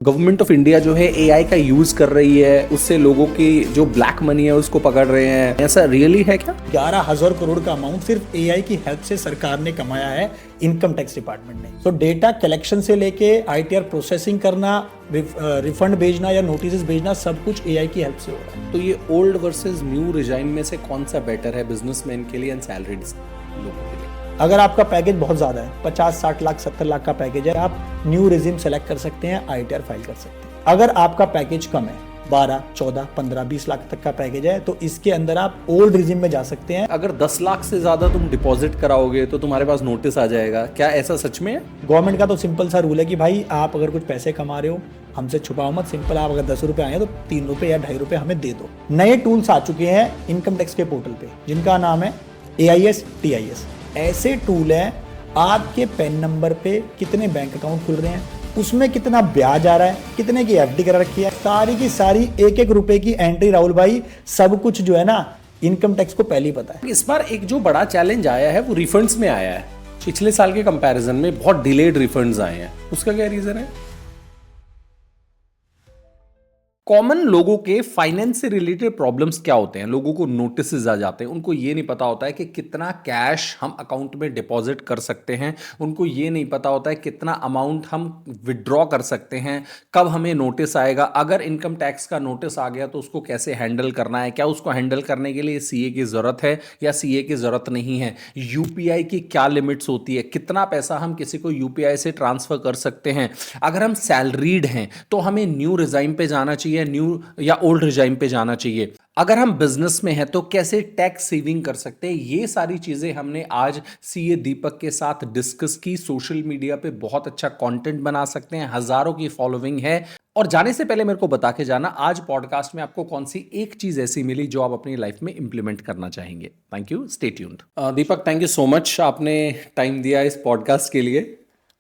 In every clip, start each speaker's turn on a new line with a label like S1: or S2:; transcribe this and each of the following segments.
S1: Government of India जो है AI का यूज कर रही है, उससे लोगों की जो ब्लैक मनी है उसको पकड़ रहे हैं, ऐसा रियली है क्या?
S2: 11,000 करोड़ का अमाउंट सिर्फ एआई की हेल्प से सरकार ने कमाया है, इनकम टैक्स डिपार्टमेंट ने। तो डेटा कलेक्शन से लेके आईटीआर प्रोसेसिंग करना, रिफंड भेजना या नोटिस भेजना, सब कुछ एआई की हेल्प से हो रहा है।
S1: तो ये ओल्ड वर्सेस न्यू रिजाइम में से कौन सा बेटर है बिजनेसमैन के लिए एंड सैलरीड लोगों के लिए?
S2: अगर आपका पैकेज बहुत ज्यादा है, 50, 60 लाख, 70 लाख का पैकेज है, आप न्यू रेजिम सेलेक्ट कर सकते हैं, आईटीआर फाइल कर सकते हैं। अगर आपका पैकेज कम है, 12, 14, 15, 20 लाख तक का पैकेज है, तो इसके अंदर आप ओल्ड रिजिम में जा सकते हैं।
S1: अगर 10 लाख से ज्यादा तुम डिपॉजिट कराओगे तो तुम्हारे पास नोटिस आ जाएगा, क्या ऐसा सच में है?
S2: गवर्नमेंट का तो सिंपल सा रूल है कि भाई आप अगर कुछ पैसे कमा रहे हो, हमसे छुपाओ मत। सिंपल, आप अगर 10 रुपए आए तो 3 रुपए या 2.5 रुपए हमें दे दो। नए टूल्स आ चुके हैं इनकम टैक्स के पोर्टल पे, जिनका नाम है AIS TIS। ऐसे टूल है, आपके पैन नंबर पे कितने बैंक अकाउंट खुल रहे हैं, उसमें कितना ब्याज आ रहा है, कितने की FD करा रखी है, सारी की सारी एक एक रुपए की एंट्री, राहुल भाई, सब कुछ जो है ना इनकम टैक्स को पहले ही पता है।
S1: इस बार एक जो बड़ा चैलेंज आया है वो रिफंड्स में आया है। पिछले साल के कंपैरिजन में बहुत डिलेड रिफंड्स आए हैं, उसका क्या रीजन है? कॉमन लोगों के फाइनेंस से रिलेटेड प्रॉब्लम्स क्या होते हैं? लोगों को नोटिस आ जाते हैं, उनको ये नहीं पता होता है कि कितना कैश हम अकाउंट में डिपॉजिट कर सकते हैं, उनको ये नहीं पता होता है कितना अमाउंट हम विड्रॉ कर सकते हैं, कब हमें नोटिस आएगा, अगर इनकम टैक्स का नोटिस आ गया तो उसको कैसे हैंडल करना है, क्या उसको हैंडल करने के लिए CA की ज़रूरत है या CA की ज़रूरत नहीं है, UPI की क्या लिमिट्स होती है, कितना पैसा हम किसी को UPI से ट्रांसफ़र कर सकते हैं, अगर हम सैलरीड हैं तो हमें न्यू रिजाइम पे जाना चाहिए, न्यू या ओल्ड रिजाइम पे जाना चाहिए, अगर हम बिजनेस में हैं तो कैसे टैक्स सेविंग कर सकते हैं। ये सारी चीजें हमने आज CA दीपक के साथ डिस्कस की। सोशल मीडिया पे बहुत अच्छा कंटेंट बना सकते हैं, हजारों की फॉलोइंग है। और जाने से पहले मेरे को बता के जाना, आज पॉडकास्ट में आपको कौन सी एक चीज ऐसी मिली जो आप अपनी लाइफ में इंप्लीमेंट करना चाहेंगे। Thank you, stay tuned. Deepak, thank you so much, आपने टाइम दिया इस पॉडकास्ट के लिए।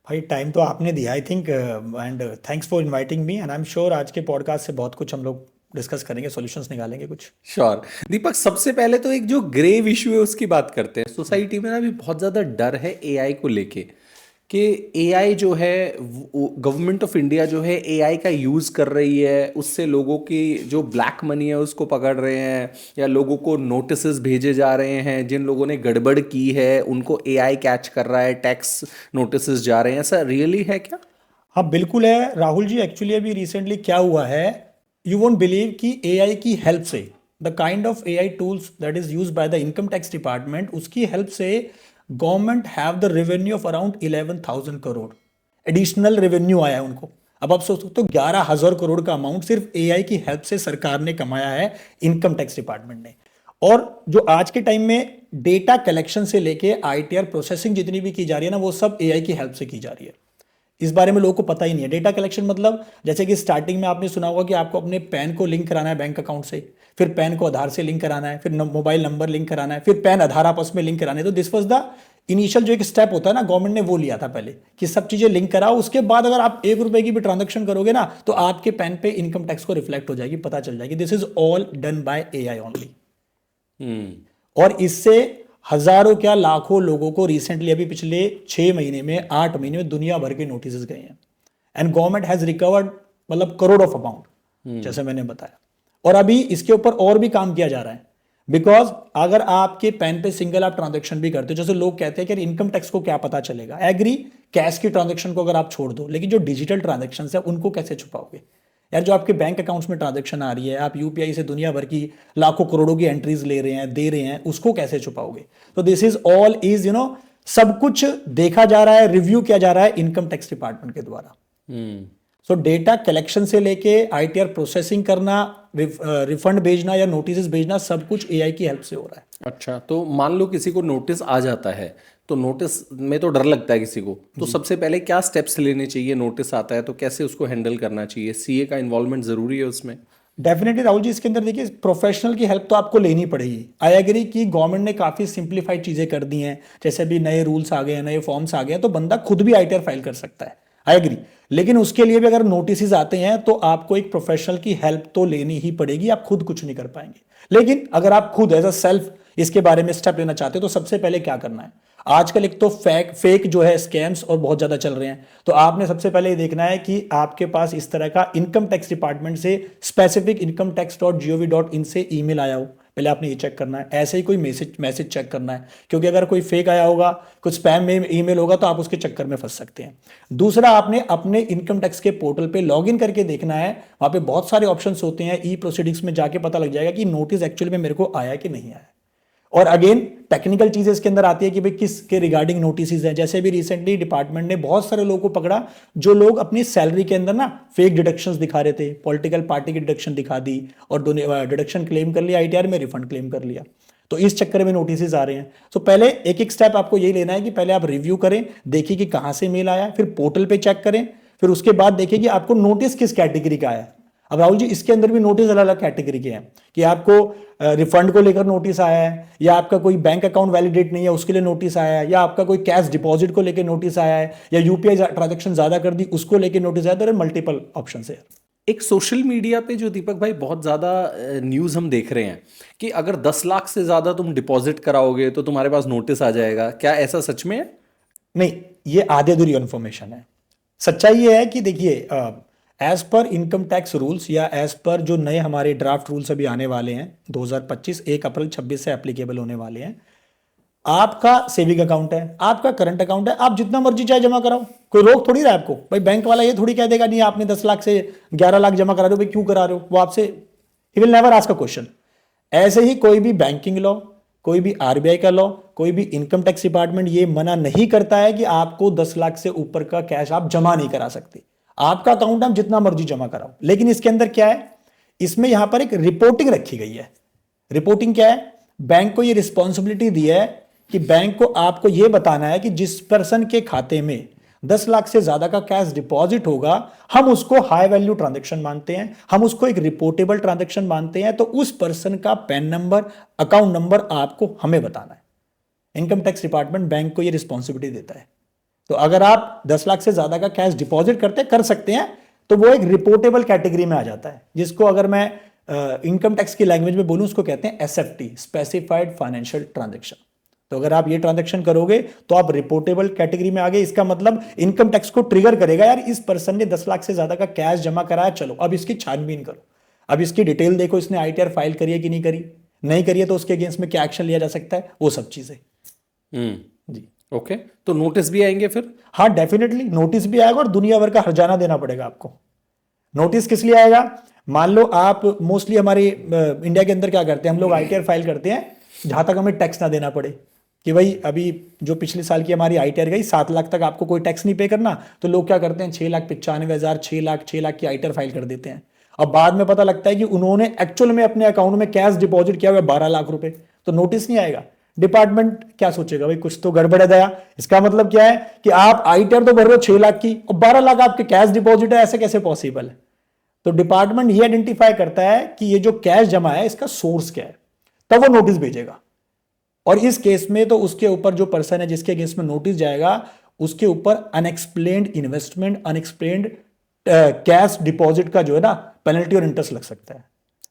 S2: भाई टाइम तो आपने दिया, I think, and thanks for inviting me, and I am sure आज के पॉडकास्ट से बहुत कुछ हम लोग डिस्कस करेंगे, सॉल्यूशंस निकालेंगे कुछ।
S1: श्योर। दीपक, सबसे पहले तो एक जो ग्रेव इशू है उसकी बात करते हैं। सोसाइटी में ना अभी बहुत ज़्यादा डर है AI को लेके कि AI जो है, गवर्नमेंट ऑफ इंडिया जो है AI का यूज़ कर रही है, उससे लोगों की जो ब्लैक मनी है उसको पकड़ रहे हैं, या लोगों को नोटिस भेजे जा रहे हैं, जिन लोगों ने गड़बड़ की है उनको AI कैच कर रहा है, टैक्स नोटिस जा रहे हैं। ऐसा रियली है क्या?
S2: हाँ बिल्कुल है राहुल जी। एक्चुअली अभी रिसेंटली क्या हुआ है, यू वोंट बिलीव कि AI की हेल्प से, the kind of AI tools that is used by the income tax department, उसकी हेल्प से government have the revenue of around 11,000 crore additional revenue आया है उनको। अब आप सोच सकते हो 11,000 करोड़ का अमाउंट सिर्फ AI की हेल्प से सरकार ने कमाया है, इनकम टैक्स डिपार्टमेंट ने। और जो आज के टाइम में डेटा कलेक्शन से लेके ITR प्रोसेसिंग जितनी भी की जा रही है ना, वो सब AI की हेल्प से की जा रही है। इस बारे में लोगों को पता ही नहीं है। डेटा कलेक्शन मतलब, जैसे कि स्टार्टिंग में आपने सुना होगा कि आपको अपने पैन को लिंक कराना है बैंक अकाउंट से, फिर पैन को आधार से लिंक कराना है, फिर मोबाइल नंबर लिंक कराना है, फिर पैन आधार आपस में लिंक कराना है। तो दिस वाज द इनिशियल जो एक स्टेप होता है ना, गवर्नमेंट ने वो लिया था पहले कि सब चीजें लिंक कराओ। उसके बाद अगर आप 1 रुपए की भी ट्रांजेक्शन करोगे ना, तो आपके पैन पे इनकम टैक्स को रिफ्लेक्ट हो जाएगी, पता चल जाएगी। This is all done by AI only. और इससे हजारों क्या लाखों लोगों को रिसेंटली अभी पिछले 6 महीने में, 8 महीने में दुनिया भर के नोटिस गए हैं, एंड गवर्नमेंट हैज रिकवर्ड मतलब करोड़ ऑफ अमाउंट, जैसे मैंने बताया। और अभी इसके ऊपर और भी काम किया जा रहा है, बिकॉज अगर आपके पैन पे सिंगल आप ट्रांजेक्शन भी करते हो, जैसे लोग कहते हैं कि इनकम टैक्स को क्या पता चलेगा। एग्री, कैश की ट्रांजेक्शन को अगर आप छोड़ दो, लेकिन जो डिजिटल ट्रांजेक्शन है उनको कैसे छुपाओगे यार? जो आपके बैंक अकाउंट्स में ट्रांजैक्शन आ रही है, आप UPI से दुनिया भर की लाखों करोड़ों की एंट्रीज ले रहे हैं, दे रहे हैं, उसको कैसे छुपाओगे? तो दिस इज ऑल इज सब कुछ देखा जा रहा है, रिव्यू किया जा रहा है इनकम टैक्स डिपार्टमेंट के द्वारा। सो डेटा कलेक्शन से लेके ITR प्रोसेसिंग करना, रिफंड भेजना या नोटिस भेजना, सब कुछ AI की हेल्प से हो रहा है।
S1: अच्छा, तो मान लो किसी को नोटिस आ जाता है, तो नोटिस में तो डर लगता है किसी को, तो सबसे पहले क्या स्टेप्स लेने चाहिए? नोटिस आता है तो कैसे उसको हैंडल करना चाहिए? CA का इन्वॉल्वमेंट जरूरी है उसमें?
S2: डेफिनेटली राहुल जी, इसके अंदर देखिए प्रोफेशनल की हेल्प तो आपको लेनी पड़ेगी। आई एग्री कि गवर्नमेंट ने काफी सिंप्लीफाइड चीजें कर दी हैं, जैसे भी नए रूल्स आ गए हैं, नए फॉर्म्स आ गए हैं, तो बंदा खुद भी ITR फाइल कर सकता है, आई एग्री। लेकिन उसके लिए भी अगर नोटिस आते हैं तो आपको एक प्रोफेशनल की हेल्प तो लेनी ही पड़ेगी, आप खुद कुछ नहीं कर पाएंगे। लेकिन अगर आप खुद एज अ सेल्फ इसके बारे में स्टेप लेना चाहते हो, तो सबसे पहले क्या करना है, आजकल एक तो फेक जो है स्कैम्स और बहुत ज़्यादा चल रहे हैं। तो आपने सबसे पहले ये देखना है कि आपके पास इस तरह का इनकम टैक्स डिपार्टमेंट से स्पेसिफिक incometax.gov.in से ईमेल आया हो, पहले आपने ये चेक करना है। ऐसे ही कोई मैसेज चेक करना है, क्योंकि अगर कोई फेक आया होगा, कुछ स्पैम में ईमेल होगा, तो आप उसके चक्कर में फंस सकते हैं। दूसरा, आपने अपने इनकम टैक्स के पोर्टल पे लॉगिन करके देखना है, वहां पे बहुत सारे ऑप्शंस होते हैं, ई प्रोसीडिंग्स में जाके पता लग जाएगा कि नोटिस एक्चुअली में मेरे को आया कि नहीं आया। और अगेन टेक्निकल चीजें इसके अंदर आती है कि भाई किसके रिगार्डिंग नोटिस हैं। जैसे भी रिसेंटली डिपार्टमेंट ने बहुत सारे लोगों को पकड़ा जो लोग अपनी सैलरी के अंदर ना फेक डिडक्शंस दिखा रहे थे, पॉलिटिकल पार्टी की डिडक्शन दिखा दी और डिडक्शन क्लेम कर लिया, आईटीआर में रिफंड क्लेम कर लिया। तो इस चक्कर में नोटिस आ रहे हैं। तो पहले एक एक स्टेप आपको यही लेना है कि पहले आप रिव्यू करें, देखिए कि कहां से मेल आया, फिर पोर्टल पे चेक करें, फिर उसके बाद देखिए कि आपको नोटिस किस कैटेगरी का आया। अब राहुल जी, इसके अंदर भी नोटिस अलग अलग कैटेगरी के हैं कि आपको रिफंड को लेकर नोटिस आया है, या आपका कोई बैंक अकाउंट वैलिडेट नहीं है उसके लिए नोटिस आया है, या आपका कोई कैश डिपॉजिट को लेकर नोटिस आया है, या यूपीआई ट्रांजैक्शन ज्यादा कर दी उसको लेकर नोटिस आया। तो मल्टीपल ऑप्शन है।
S1: एक सोशल मीडिया पे जो दीपक भाई बहुत ज़्यादा न्यूज़ हम देख रहे हैं कि अगर 10 लाख से ज़्यादा तुम डिपॉजिट कराओगे तो तुम्हारे पास नोटिस आ जाएगा, क्या ऐसा सच में है?
S2: नहीं, ये आधे अधूरी इन्फॉर्मेशन है। सच्चाई ये है कि देखिए, as per income tax rules या एज पर जो नए हमारे ड्राफ्ट रूल्स अभी आने वाले हैं 2025 1 अप्रैल 26 से एप्लीकेबल होने वाले हैं, आपका सेविंग अकाउंट है, आपका करंट अकाउंट है, आप जितना मर्जी चाहे जमा कराओ, कोई रोक थोड़ी रहा है आपको। भाई बैंक वाला ये थोड़ी कह देगा नहीं आपने 10 लाख से 11 लाख जमा करा रहे हो, भाई क्यों करा रहे हो, वो आपसे he will never ask a question. ऐसे ही कोई भी बैंकिंग लॉ, कोई भी आरबीआई का लॉ, कोई भी इनकम टैक्स डिपार्टमेंट ये मना नहीं करता है कि आपको 10 लाख से ऊपर का कैश आप जमा नहीं करा सकते। आपका अकाउंट आप जितना मर्जी जमा कराओ, लेकिन इसके अंदर क्या है, इसमें यहां पर एक रिपोर्टिंग रखी गई है। रिपोर्टिंग क्या है, बैंक को ये रिस्पॉन्सिबिलिटी दी है कि बैंक को आपको यह बताना है कि जिस पर्सन के खाते में 10 लाख से ज्यादा का कैश डिपॉजिट होगा, हम उसको हाई वैल्यू ट्रांजैक्शन मानते हैं, हम उसको एक रिपोर्टेबल ट्रांजैक्शन मानते हैं। तो उस पर्सन का पैन नंबर, अकाउंट नंबर आपको हमें बताना है। इनकम टैक्स डिपार्टमेंट बैंक को यह रिस्पॉन्सिबिलिटी देता है। तो अगर आप 10 लाख से ज्यादा का कैश डिपॉजिट कर सकते हैं, तो वो एक रिपोर्टेबल कैटेगरी में आ जाता है, जिसको अगर मैं इनकम टैक्स की लैंग्वेज में बोलूं उसको कहते हैं एसएफटी, स्पेसिफाइड फाइनेंशियल ट्रांजैक्शन। तो अगर आप ये ट्रांजैक्शन करोगे तो आप रिपोर्टेबल कैटेगरी में आ गए। इसका मतलब इनकम टैक्स को ट्रिगर करेगा, यार इस पर्सन ने 10 लाख से ज्यादा का कैश जमा कराया, चलो अब इसकी छानबीन करो, अब इसकी डिटेल देखो, इसने आईटीआर फाइल करी है कि नहीं करी, नहीं करी है तो उसके अगेंस्ट में क्या एक्शन लिया जा सकता है, वो सब चीजें। जी,
S1: ओके, तो नोटिस भी आएंगे फिर?
S2: हाँ डेफिनेटली नोटिस भी आएगा और दुनिया भर का हर्जाना देना पड़ेगा आपको। नोटिस किस लिए आएगा, मान लो आप, मोस्टली हमारे इंडिया के अंदर क्या करते हैं, हम लोग आईटीआर फाइल करते हैं जहां तक हमें टैक्स ना देना पड़े, कि भाई अभी जो पिछले साल की हमारी आईटीआर गई 7 लाख तक आपको कोई टैक्स नहीं पे करना, तो लोग क्या करते हैं 6,95,000 6 लाख की आईटीआर फाइल कर देते हैं। अब बाद में पता लगता है कि उन्होंने एक्चुअल में अपने अकाउंट में कैश डिपॉजिट किया हुआ 12 लाख रुपए, तो नोटिस नहीं आएगा। डिपार्टमेंट क्या सोचेगा, भाई कुछ तो गड़बड़ है दया। इसका मतलब क्या है कि आप आईटीआर तो भर रहे हो 6 लाख की और 12 लाख आपके कैश डिपॉजिट है, ऐसे कैसे पॉसिबल है। तो डिपार्टमेंट ये आइडेंटिफाई करता है कि ये जो कैश जमा है इसका सोर्स क्या है, तब वो नोटिस भेजेगा। और इस केस में तो उसके ऊपर जो पर्सन है जिसके अगेंस्ट में नोटिस जाएगा, उसके ऊपर unexplained investment, unexplained cash deposit का जो है ना पेनल्टी और इंटरेस्ट लग सकता है।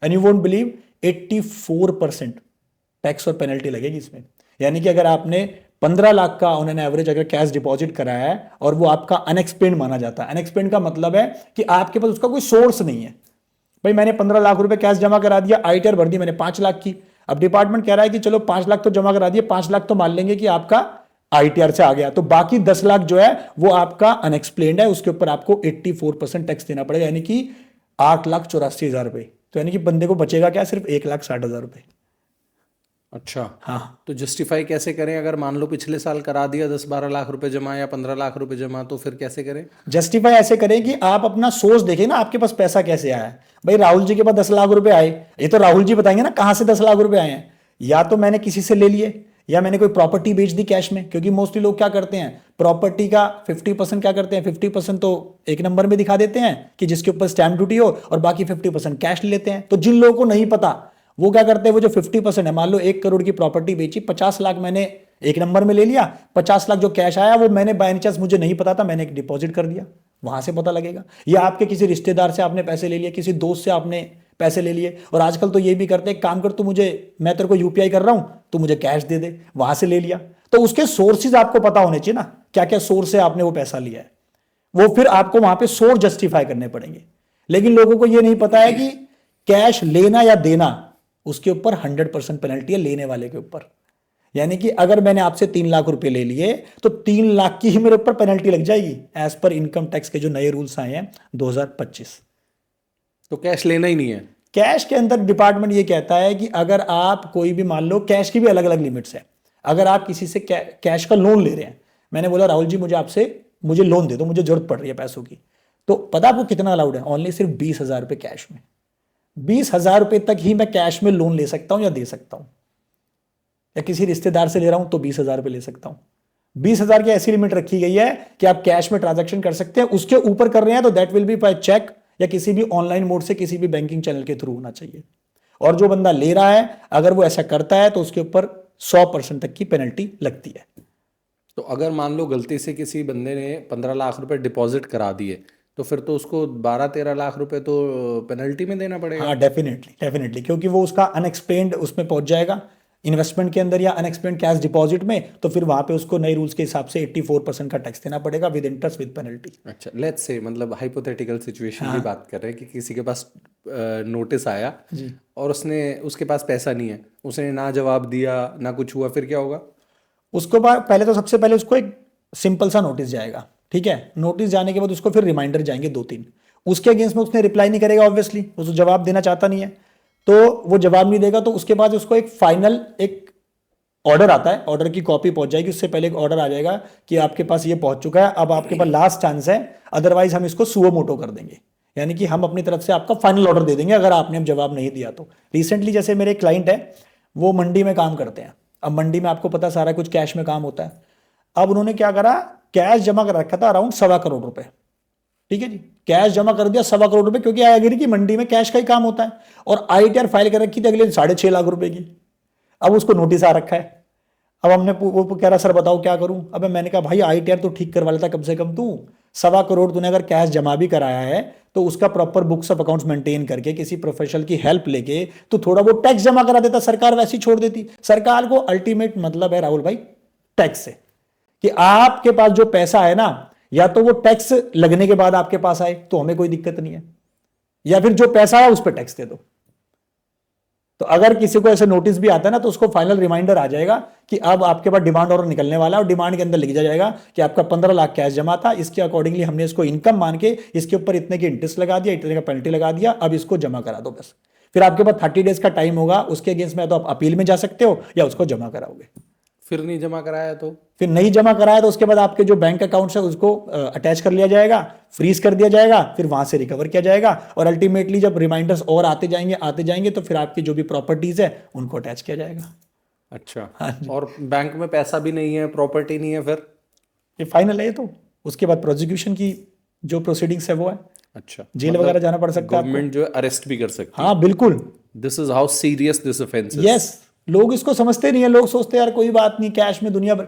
S2: And you won't believe 84% tax और पेनल्टी लगेगी इसमें। यानी कि अगर आपने 15 लाख का ऑन एन एवरेज अगर कैश डिपॉजिट कराया है और वो आपका अनएक्सप्लेन्ड माना जाता है, अनएक्सप्लेन्ड का मतलब है कि आपके पास उसका कोई सोर्स नहीं है। भाई मैंने 15 लाख रुपए कैश जमा करा दिया, आईटीआर भर दी मैंने 5 लाख की, अब डिपार्टमेंट कह रहा है कि चलो 5 लाख तो जमा करा दिए, 5 लाख तो मान लेंगे कि आपका आईटीआर से आ गया, तो बाकी 10 लाख जो है वो आपका अनएक्सप्लेन्ड है, उसके ऊपर आपको 84% टैक्स देना पड़ेगा, यानी कि 8,84,000 रुपए। तो यानी कि बंदे को बचेगा क्या, सिर्फ 1,60,000 रुपए।
S1: अच्छा,
S2: हाँ,
S1: तो जस्टिफाई कैसे करें अगर मान लो पिछले साल करा दिया 10-12 लाख रुपए जमा या 15 लाख रुपए जमा, तो फिर कैसे करें?
S2: जस्टिफाई ऐसे करें कि आप अपना सोर्स देखें ना, आपके पास पैसा कैसे आया है। भाई राहुल जी के पास 10 लाख रुपए आए, ये तो राहुल जी बताएंगे ना कहां से 10 लाख रुपए आए हैं। या तो मैंने किसी से ले लिए, या मैंने कोई प्रॉपर्टी बेच दी कैश में, क्योंकि मोस्टली लोग क्या करते हैं, प्रॉपर्टी का 50% क्या करते हैं, 50% तो एक नंबर में दिखा देते हैं कि जिसके ऊपर स्टैंप ड्यूटी हो, और बाकी 50% कैश लेते हैं। तो जिन लोगों को नहीं पता वो क्या करते हैं, वो जो 50% है, मान लो 1 करोड़ की प्रॉपर्टी बेची, 50 लाख मैंने एक नंबर में ले लिया, 50 लाख जो कैश आया वो मैंने बाय चांस, मुझे नहीं पता था, मैंने एक डिपॉजिट कर दिया, वहां से पता लगेगा। या आपके किसी रिश्तेदार से आपने पैसे ले लिए, किसी दोस्त से आपने पैसे ले लिए, और आजकल तो ये भी करते हैं, काम कर तू मुझे, मैं तेरे को यूपीआई कर रहा हूं, तू मुझे कैश दे दे, वहां से ले लिया। तो उसके सोर्सेज आपको पता होने चाहिए ना, क्या क्या सोर्स से आपने वो पैसा लिया है, वो फिर आपको वहां पे सोर्स जस्टिफाई करने पड़ेंगे। लेकिन लोगों को ये नहीं पता है कि कैश लेना या देना उसके ऊपर 100% पेनल्टी है लेने वाले के ऊपर। यानी कि अगर मैंने आपसे 3 लाख रुपए ले लिए तो 3 लाख की ही मेरे ऊपर पेनल्टी लग जाएगी, एज पर इनकम टैक्स के जो नए रूल्स आए हैं 2025।
S1: तो कैश लेना ही नहीं है।
S2: कैश के अंदर डिपार्टमेंट ये कहता है कि अगर आप कोई भी, मान लो कैश की भी अलग अलग लिमिट्स है, अगर आप किसी से कैश का लोन ले रहे हैं, मैंने बोला राहुल जी मुझे लोन दे दो, मुझे जरूरत पड़ रही है पैसों की, तो पता आपको कितना अलाउड है? ओनली सिर्फ 20,000 रुपए कैश में। 20,000 रुपए तक ही मैं कैश में लोन ले सकता हूं या दे सकता हूं, या किसी रिश्तेदार से ले रहा हूं तो 20,000 रुपए ले सकता हूं। 20,000 की ऐसी लिमिट रखी गई है कि आप कैश में ट्रांजैक्शन कर सकते हैं, उसके ऊपर कर रहे हैं तो that will be by cheque या किसी भी ऑनलाइन मोड से किसी भी बैंकिंग चैनल के थ्रू होना चाहिए। और जो बंदा ले रहा है अगर वो ऐसा करता है तो उसके ऊपर 100% तक की पेनल्टी लगती है।
S1: तो अगर मान लो गलती से किसी बंदे ने 15 लाख रुपए डिपॉजिट करा दिए तो फिर तो उसको 12-13 लाख रुपए तो पेनल्टी में देना पड़ेगा।
S2: हाँ डेफिनेटली, क्योंकि वो उसका अनएक्सप्लेन्ड उसमें पहुंच जाएगा इन्वेस्टमेंट के अंदर या अनएक्सप्लेन्ड कैश डिपॉजिट में, तो फिर वहां पे उसको नए रूल्स के हिसाब से 84% का टैक्स देना पड़ेगा विद इंटरेस्ट विद पेनल्टी।
S1: अच्छा, लेट्स से मतलब हाइपोथेटिकल सिचुएशन की बात कर रहे हैं कि किसी के पास नोटिस आया और उसके पास पैसा नहीं है, उसने ना जवाब दिया ना कुछ हुआ, फिर क्या होगा?
S2: उसको पहले तो सबसे पहले उसको एक सिंपल सा नोटिस जाएगा, ठीक है। नोटिस जाने के बाद उसको फिर रिमाइंडर जाएंगे 2-3, उसके अगेंस्ट में उसने रिप्लाई नहीं करेगा, ऑब्वियसली उसको जवाब देना चाहता नहीं है, तो वो जवाब नहीं देगा। तो उसके बाद उसको एक फाइनल एक ऑर्डर आता है, ऑर्डर की कॉपी पहुंच जाएगी, उससे पहले एक ऑर्डर आ जाएगा कि आपके पास ये पहुंच चुका है, अब आपके पास लास्ट चांस है, अदरवाइज हम इसको सुओ मोटो कर देंगे, यानी कि हम अपनी तरफ से आपका फाइनल ऑर्डर दे देंगे अगर आपने अब जवाब नहीं दिया तो। रिसेंटली जैसे मेरे क्लाइंट है, वो मंडी में काम करते हैं, अब मंडी में आपको पता सारा कुछ कैश में काम होता है। अब उन्होंने क्या करा, कैश जमा कर रखा था अराउंड 1.25 करोड़ रुपए, ठीक है जी, कैश जमा कर दिया 1.25 करोड़ रुपए, क्योंकि आई एग्री कि मंडी में कैश का ही काम होता है, और ITR फाइल कर रखी थी अगले 6.5 लाख रुपए की। अब उसको नोटिस आ रखा है, अब हमने वो कह रहा सर बताओ क्या करूं। अब मैंने कहा भाई ITR तो ठीक करवा लेता कम से कम, तू 1.25 करोड़ तूने अगर कैश जमा भी कराया है तो उसका proper books of accounts maintain करके किसी प्रोफेशनल की हेल्प लेके तो थोड़ा वो टैक्स जमा करा देता, सरकार वैसी छोड़ देती। सरकार को अल्टीमेट मतलब है राहुल भाई टैक्स से, कि आपके पास जो पैसा है ना, या तो वो टैक्स लगने के बाद आपके पास आए तो हमें कोई दिक्कत नहीं है, या फिर जो पैसा है उस पर टैक्स दे दो। तो अगर किसी को ऐसे नोटिस भी आता है ना तो उसको फाइनल रिमाइंडर आ जाएगा कि अब आपके पास डिमांड ऑर्डर निकलने वाला है, और डिमांड के अंदर लिखा जाएगा कि आपका 15 लाख कैश जमा था, इसके अकॉर्डिंगली हमने इसको इनकम मान के इसके ऊपर इतने की इंटरेस्ट लगा दिया, इतने का पेनल्टी लगा दिया, अब इसको जमा करा दो बस। फिर आपके पास 30 डेज का टाइम होगा, उसके अगेंस्ट में तो आप अपील में जा सकते हो या उसको जमा कराओगे।
S1: फिर नहीं जमा कराया तो?
S2: फिर नहीं जमा कराया तो उसके बाद आपके जो बैंक अकाउंट है उसको अटैच कर लिया जाएगा, फ्रीज कर दिया जाएगा, फिर वहां से रिकवर किया जाएगा, और अल्टीमेटली जब रिमाइंडर्स और आते जाएंगे तो फिर आपकी जो भी प्रॉपर्टीज है उनको अटैच किया जाएगा।
S1: अच्छा,
S2: हाँ
S1: और बैंक में पैसा भी नहीं है, प्रॉपर्टी नहीं है, फिर
S2: ये फाइनल है, तो उसके बाद प्रोसिक्यूशन की जो प्रोसीडिंग्स है वो है।
S1: अच्छा,
S2: जेल वगैरह जाना पड़ सकता है आपको।
S1: गवर्नमेंट जो है अरेस्ट भी कर सकती है।
S2: हाँ बिल्कुल।
S1: This is how serious this offence is.
S2: Yes, लोग इसको समझते नहीं है, लोग सोचते हैं यार कोई बात नहीं, कैश में दुनिया भर।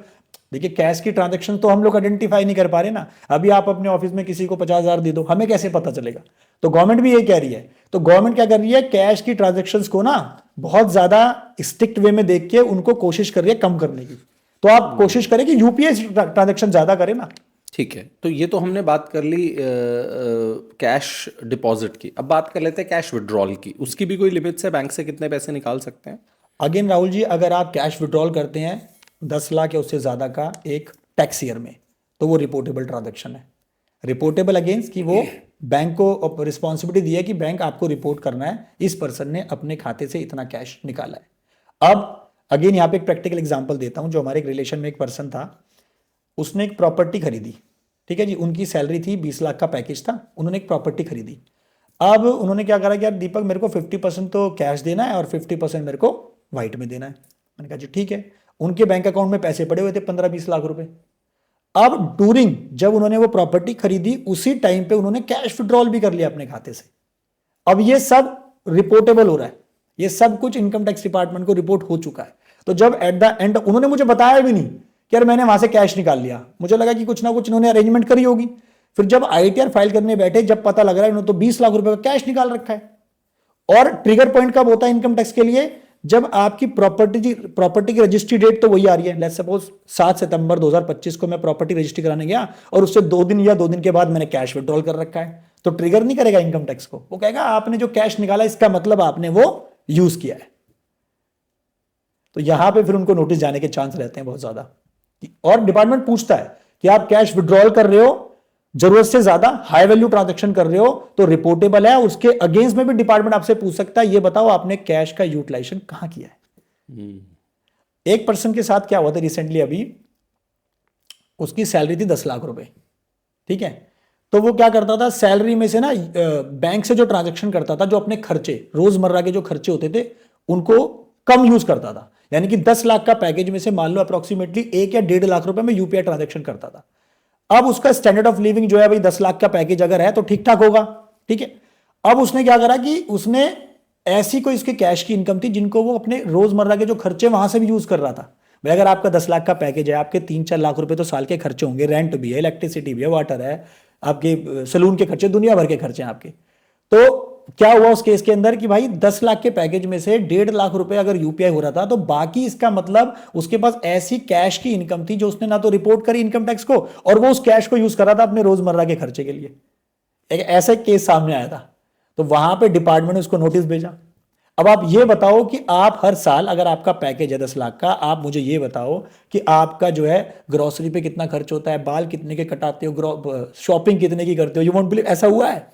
S2: देखिए कैश की ट्रांजैक्शन तो हम लोग आइडेंटिफाई नहीं कर पा रहे ना। अभी आप अपने ऑफिस में किसी को 50,000 दे दो, हमें कैसे पता चलेगा? तो गवर्नमेंट भी ये कह रही है, तो गवर्नमेंट क्या कर रही है, कैश की ट्रांजैक्शंस को ना बहुत ज्यादा स्ट्रिक्ट वे में देख के उनको कोशिश कर रही है कम करने की। तो आप कोशिश करें कि यूपीआई ट्रांजैक्शन ज्यादा करें ना।
S1: ठीक है, तो ये तो हमने बात कर ली कैश डिपॉजिट की। अब बात कर लेते हैं कैश विड्रॉल की। उसकी भी कोई लिमिट्स है, बैंक से कितने पैसे निकाल सकते हैं?
S2: अगेन राहुल जी, अगर आप कैश विड्रॉल करते हैं 10 लाख या उससे ज़्यादा का एक टैक्स ईयर में, तो वो रिपोर्टेबल ट्रांजैक्शन है। रिपोर्टेबल अगेंस्ट कि वो बैंक को रिस्पॉन्सिबिलिटी दी है कि बैंक आपको रिपोर्ट करना है इस पर्सन ने अपने खाते से इतना कैश निकाला है। अब अगेन यहाँ पे एक प्रैक्टिकल एग्जांपल देता हूँ। जो हमारे एक रिलेशन में एक पर्सन था, उसने एक प्रॉपर्टी खरीदी, ठीक है जी, उनकी सैलरी थी 20 लाख का पैकेज था, उन्होंने एक प्रॉपर्टी खरीदी। अब उन्होंने क्या करा कि यार दीपक मेरे को 50% तो कैश देना है और 50% मेरे को वाइट में देना है। मैंने कहा जी ठीक है। उनके बैंक अकाउंट में पैसे पड़े हुए थे 15-20 लाख रुपए। अब ड्यूरिंग जब उन्होंने वो प्रॉपर्टी खरीदी उसी टाइम पे उन्होंने कैश विड्रॉल भी कर लिया अपने खाते से। अब ये सब रिपोर्टेबल हो रहा है, ये सब कुछ इनकम टैक्स डिपार्टमेंट को रिपोर्ट हो चुका है। तो जब एट द एंड उन्होंने मुझे बताया भी नहीं कि यार मैंने वहां से कैश निकाल लिया, मुझे लगा कि कुछ ना कुछ इन्होंने अरेंजमेंट करी होगी। फिर जब ITR फाइल करने बैठे, जब पता लग रहा है इन्होंने तो 20 लाख रुपए का कैश निकाल रखा है। और ट्रिगर पॉइंट कब होता है इनकम टैक्स के लिए, जब आपकी प्रॉपर्टी की रजिस्ट्री डेट तो वही आ रही है, लेट्स सपोज 7 सितंबर 2025 को मैं प्रॉपर्टी रजिस्ट्री कराने गया और उससे 2 दिन या 2 दिन के बाद मैंने कैश विड्रॉल कर रखा है, तो ट्रिगर नहीं करेगा इनकम टैक्स को। वो कहेगा आपने जो कैश निकाला इसका मतलब आपने वो यूज किया है। तो यहां पे फिर उनको नोटिस जाने के चांस रहते हैं बहुत ज्यादा। और डिपार्टमेंट पूछता है कि आप कैश विड्रॉल कर रहे हो, जरूरत से ज्यादा हाई वैल्यू ट्रांजैक्शन कर रहे हो तो रिपोर्टेबल है, उसके अगेंस्ट में भी डिपार्टमेंट आपसे पूछ सकता है ये बताओ आपने कैश का यूटिलाइजेशन कहां किया है। एक पर्सन के साथ क्या हुआ था रिसेंटली, अभी उसकी सैलरी थी 10 लाख रुपए, ठीक है। तो वो क्या करता था, सैलरी में से ना बैंक से जो ट्रांजैक्शन करता था, जो अपने खर्चे रोजमर्रा के जो खर्चे होते थे उनको कम यूज करता था। यानी कि 10 लाख का पैकेज में से मान लो अप्रोक्सीमेटली 1 या 1.5 लाख रुपए में यूपीआई ट्रांजैक्शन करता था। अब उसका स्टैंडर्ड ऑफ लिविंग जो है भाई 10 लाख का पैकेज अगर है तो ठीक ठाक होगा, ठीक है। अब उसने क्या करा कि उसने ऐसी कोई इसके कैश की इनकम थी जिनको वो अपने रोजमर्रा के जो खर्चे वहां से भी यूज कर रहा था। भाई अगर आपका 10 लाख का पैकेज है, आपके 3-4 लाख रुपए तो साल के खर्चे होंगे, रेंट भी है, इलेक्ट्रिसिटी भी है, वाटर है, आपके सलून के खर्चे, दुनिया भर के खर्चे हैं आपके। तो क्या हुआ उस केस के अंदर कि भाई 10 लाख के पैकेज में से 1.5 लाख रुपए अगर यूपीआई हो रहा था तो बाकी इसका मतलब उसके पास ऐसी कैश की इनकम थी जो उसने ना तो रिपोर्ट करी इनकम टैक्स को और वो उस कैश को यूज कर रहा था अपने रोजमर्रा के खर्चे के लिए। एक ऐसा केस सामने आया था, तो वहां पे डिपार्टमेंट ने उसको नोटिस भेजा। अब आप ये बताओ कि आप हर साल अगर आपका पैकेज है 10 लाख का, आप मुझे ये बताओ कि आपका जो है ग्रोसरी पे कितना खर्च होता है, बाल कितने के कटाते हो, शॉपिंग कितने की करते हो। यू वोंट बिलीव ऐसा हुआ है।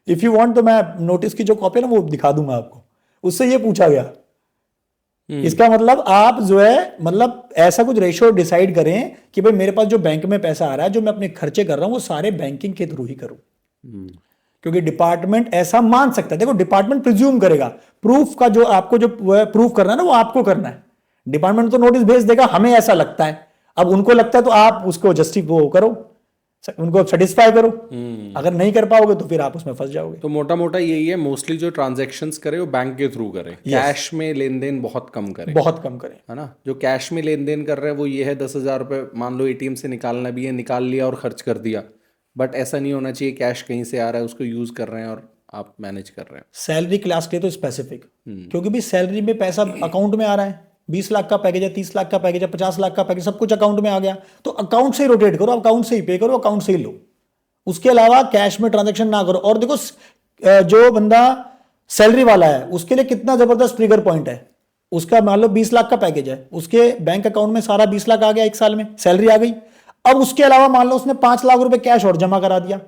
S2: इफ यू वांट तो मैं नोटिस की जो कॉपी है ना वो दिखा दूंगा आपको, उससे ये पूछा गया। इसका मतलब आप जो है मतलब ऐसा कुछ रेशियो डिसाइड करें कि भाई मेरे पास जो बैंक में पैसा आ रहा है, जो मैं अपने खर्चे कर रहा हूं वो सारे बैंकिंग के थ्रू ही करूं, क्योंकि डिपार्टमेंट ऐसा मान सकता है। देखो डिपार्टमेंट प्रिज्यूम करेगा, प्रूफ का जो आपको जो प्रूफ करना है ना वो आपको करना है। डिपार्टमेंट तो नोटिस भेज देगा हमें ऐसा लगता है, अब उनको लगता है तो आप उसको वो करो, उनको सेटिस्फाई करो। अगर नहीं कर पाओगे तो फिर आप उसमें फंस जाओगे।
S1: तो मोटा मोटा यही है, मोस्टली जो ट्रांजैक्शंस करे वो बैंक के थ्रू करे, कैश में लेन देन बहुत कम करे,
S2: बहुत कम करें,
S1: है ना। जो कैश में लेन देन कर रहे हैं वो ये है 10,000 रुपये मान लो एटीएम से निकालना भी है, निकाल लिया और खर्च कर दिया। बट ऐसा नहीं होना चाहिए, कैश कहीं से आ रहा है उसको यूज कर रहे हैं और आप मैनेज कर रहे हैं।
S2: सैलरी क्लास के तो स्पेसिफिक, क्योंकि भी सैलरी में पैसा अकाउंट में आ रहा है, 20 लाख का पैकेज है, 30 लाख का पैकेज है, 50 लाख का पैकेज, सब कुछ अकाउंट में आ गया तो अकाउंट से ही रोटेट करो, अकाउंट से ही पे करो, अकाउंट से ही लो। उसके अलावा कैश में ट्रांजैक्शन ना करो। और देखो जो बंदा सैलरी वाला है उसके लिए कितना जबरदस्त ट्रिगर पॉइंट है। उसका मान लो 20 लाख का पैकेज है, उसके बैंक अकाउंट में सारा 20 लाख आ गया, एक साल में सैलरी आ गई। अब उसके अलावा मान लो उसने 5 लाख रुपए कैश और जमा करा दिया,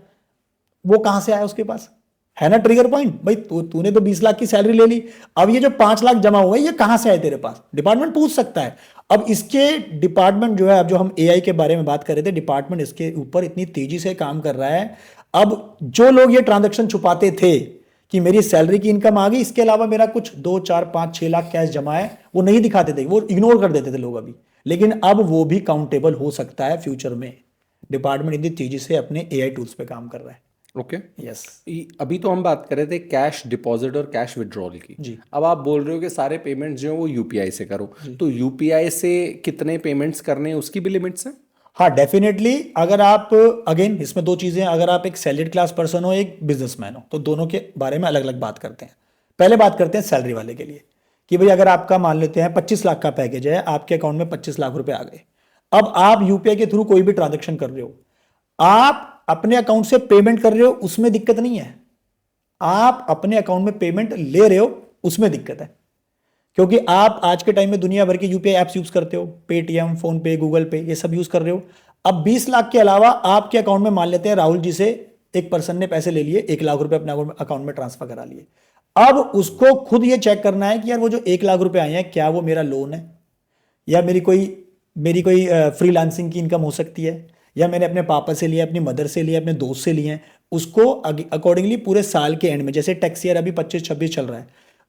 S2: वो कहां से आया उसके पास, है ना ट्रिगर पॉइंट। भाई तूने तो 20 लाख की सैलरी ले ली, अब ये जो 5 लाख जमा हुआ है ये कहां से आए तेरे पास, डिपार्टमेंट पूछ सकता है। अब इसके डिपार्टमेंट जो है, अब जो हम एआई के बारे में बात कर रहे थे, डिपार्टमेंट इसके ऊपर इतनी तेजी से काम कर रहा है। अब जो लोग ये ट्रांजैक्शन छुपाते थे कि मेरी सैलरी की इनकम आ गई, इसके अलावा मेरा कुछ 2, 4, 5, 6 लाख कैश जमा है, वो नहीं दिखाते थे, वो इग्नोर कर देते थे लोग अभी। लेकिन अब वो भी काउंटेबल हो सकता है फ्यूचर में। डिपार्टमेंट इतनी तेजी से अपने एआई टूल्स पे काम कर रहा है।
S1: ओके
S2: यस,
S1: अभी तो हम बात कर रहे थे कैश डिपॉजिट और कैश विड्रॉल की
S2: जी।
S1: अब आप बोल रहे हो कि सारे पेमेंट्स जो है वो यूपीआई से करो, तो यूपीआई से कितने पेमेंट्स करने हैं उसकी भी लिमिट्स हैं?
S2: हाँ डेफिनेटली। अगर आप अगेन इसमें 2 चीजें, अगर आप एक सैलरीड क्लास पर्सन हो, एक बिजनेसमैन हो, तो दोनों के बारे में अलग अलग बात करते हैं। पहले बात करते हैं सैलरी वाले के लिए कि भाई अगर आपका मान लेते हैं 25 लाख का पैकेज है, आपके अकाउंट में 25 लाख रुपए आ गए। अब आप यूपीआई के थ्रू कोई भी ट्रांजेक्शन कर रहे हो, आप अपने अकाउंट से पेमेंट कर रहे हो, उसमें दिक्कत नहीं है। आप अपने अकाउंट में पेमेंट ले रहे हो, उसमें दिक्कत है, क्योंकि आप आज के टाइम में दुनिया भर के यूपीआई एप्स यूज करते हो, पेटीएम, फोन पे, गूगल पे, ये सब यूज कर रहे हो। अब 20 लाख के अलावा आपके अकाउंट में मान लेते हैं राहुल जी से एक पर्सन ने पैसे ले लिए, 1 लाख रुपए अपने अकाउंट में ट्रांसफर करा लिए। अब उसको खुद ये चेक करना है कि यार वो जो 1 लाख रुपए आए हैं क्या वो मेरा लोन है, या मेरी कोई फ्रीलांसिंग की इनकम हो सकती है, या मैंने अपने पापा से लिया, अपनी मदर से लिया, अपने दोस्त से लिए हैं। उसको अकॉर्डिंगली पूरे साल के एंड में, जैसे टैक्स ईयर अभी 25-26 चल रहा है,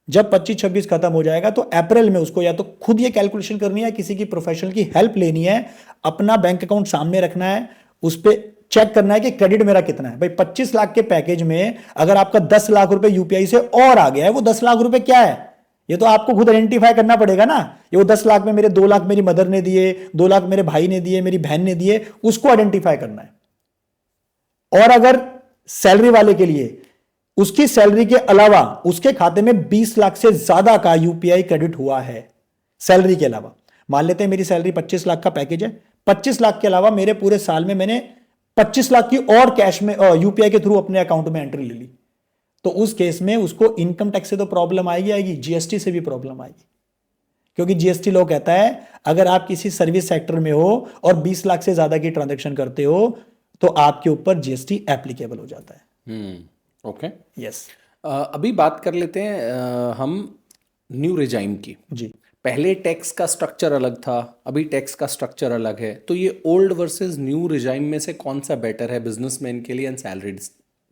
S2: जब 25-26 खत्म हो जाएगा तो अप्रैल में उसको या तो खुद ये कैलकुलेशन करनी है, किसी की प्रोफेशनल की हेल्प लेनी है, अपना बैंक अकाउंट सामने रखना है, उस पर चेक करना है कि क्रेडिट मेरा कितना है। भाई 25 लाख के पैकेज में अगर आपका 10 लाख रुपए यूपीआई से और आ गया है, वो 10 लाख रुपए क्या है ये तो आपको खुद आइडेंटिफाई करना पड़ेगा ना। ये वो 10 लाख में मेरे 2 लाख मेरी मदर ने दिए, 2 लाख मेरे भाई ने दिए, मेरी बहन ने दिए, उसको आइडेंटिफाई करना है। और अगर सैलरी वाले के लिए उसकी सैलरी के अलावा उसके खाते में 20 लाख से ज्यादा का यूपीआई क्रेडिट हुआ है सैलरी के अलावा। मान लेते हैं मेरी सैलरी 25 लाख का पैकेज है, 25 लाख के अलावा मेरे पूरे साल में मैंने 25 लाख की और कैश में यूपीआई के थ्रू अपने अकाउंट में एंट्री ले ली, तो उस केस में उसको इनकम टैक्स से तो प्रॉब्लम आएगी, जीएसटी से भी प्रॉब्लम आएगी। क्योंकि जीएसटी लॉ कहता है अगर आप किसी सर्विस सेक्टर में हो और 20 लाख से ज्यादा की ट्रांजैक्शन करते हो तो आपके ऊपर जीएसटी एप्लीकेबल हो जाता है।
S1: ओके।
S2: यस
S1: अभी बात कर लेते हैं हम न्यू रिजाइम की।
S2: जी।
S1: पहले टैक्स का स्ट्रक्चर अलग था, अभी टैक्स का स्ट्रक्चर अलग है, तो ये ओल्ड वर्सेस न्यू रिजाइम में से कौन सा बेटर है बिजनेसमैन के लिए एंड सैलरीड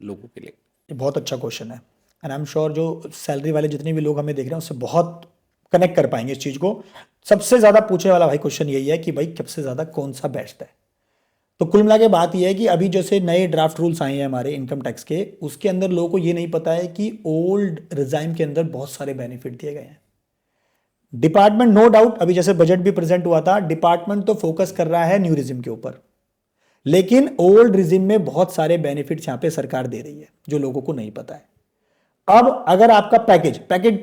S1: लोगों के लिए?
S2: ये बहुत अच्छा क्वेश्चन है एंड आई एम श्योर जो सैलरी वाले जितने भी लोग हमें देख रहे हैं उससे बहुत कनेक्ट कर पाएंगे इस चीज को। सबसे ज्यादा पूछने वाला भाई क्वेश्चन यही है कि भाई सबसे ज्यादा कौन सा बेस्ट है। तो कुल मिला के बात यह है कि अभी जैसे नए ड्राफ्ट रूल्स आए हैं हमारे इनकम टैक्स के, उसके अंदर लोगों को ये नहीं पता है कि ओल्ड रिजाइम के अंदर बहुत सारे बेनिफिट दिए गए हैं। डिपार्टमेंट नो डाउट अभी जैसे बजट भी प्रेजेंट हुआ था, डिपार्टमेंट तो फोकस कर रहा है न्यू रिजिम के ऊपर, लेकिन ओल्ड रिजिम में बहुत सारे बेनिफिट्स यहां पे सरकार दे रही है जो लोगों को नहीं पता है। अब अगर आपका पैकेज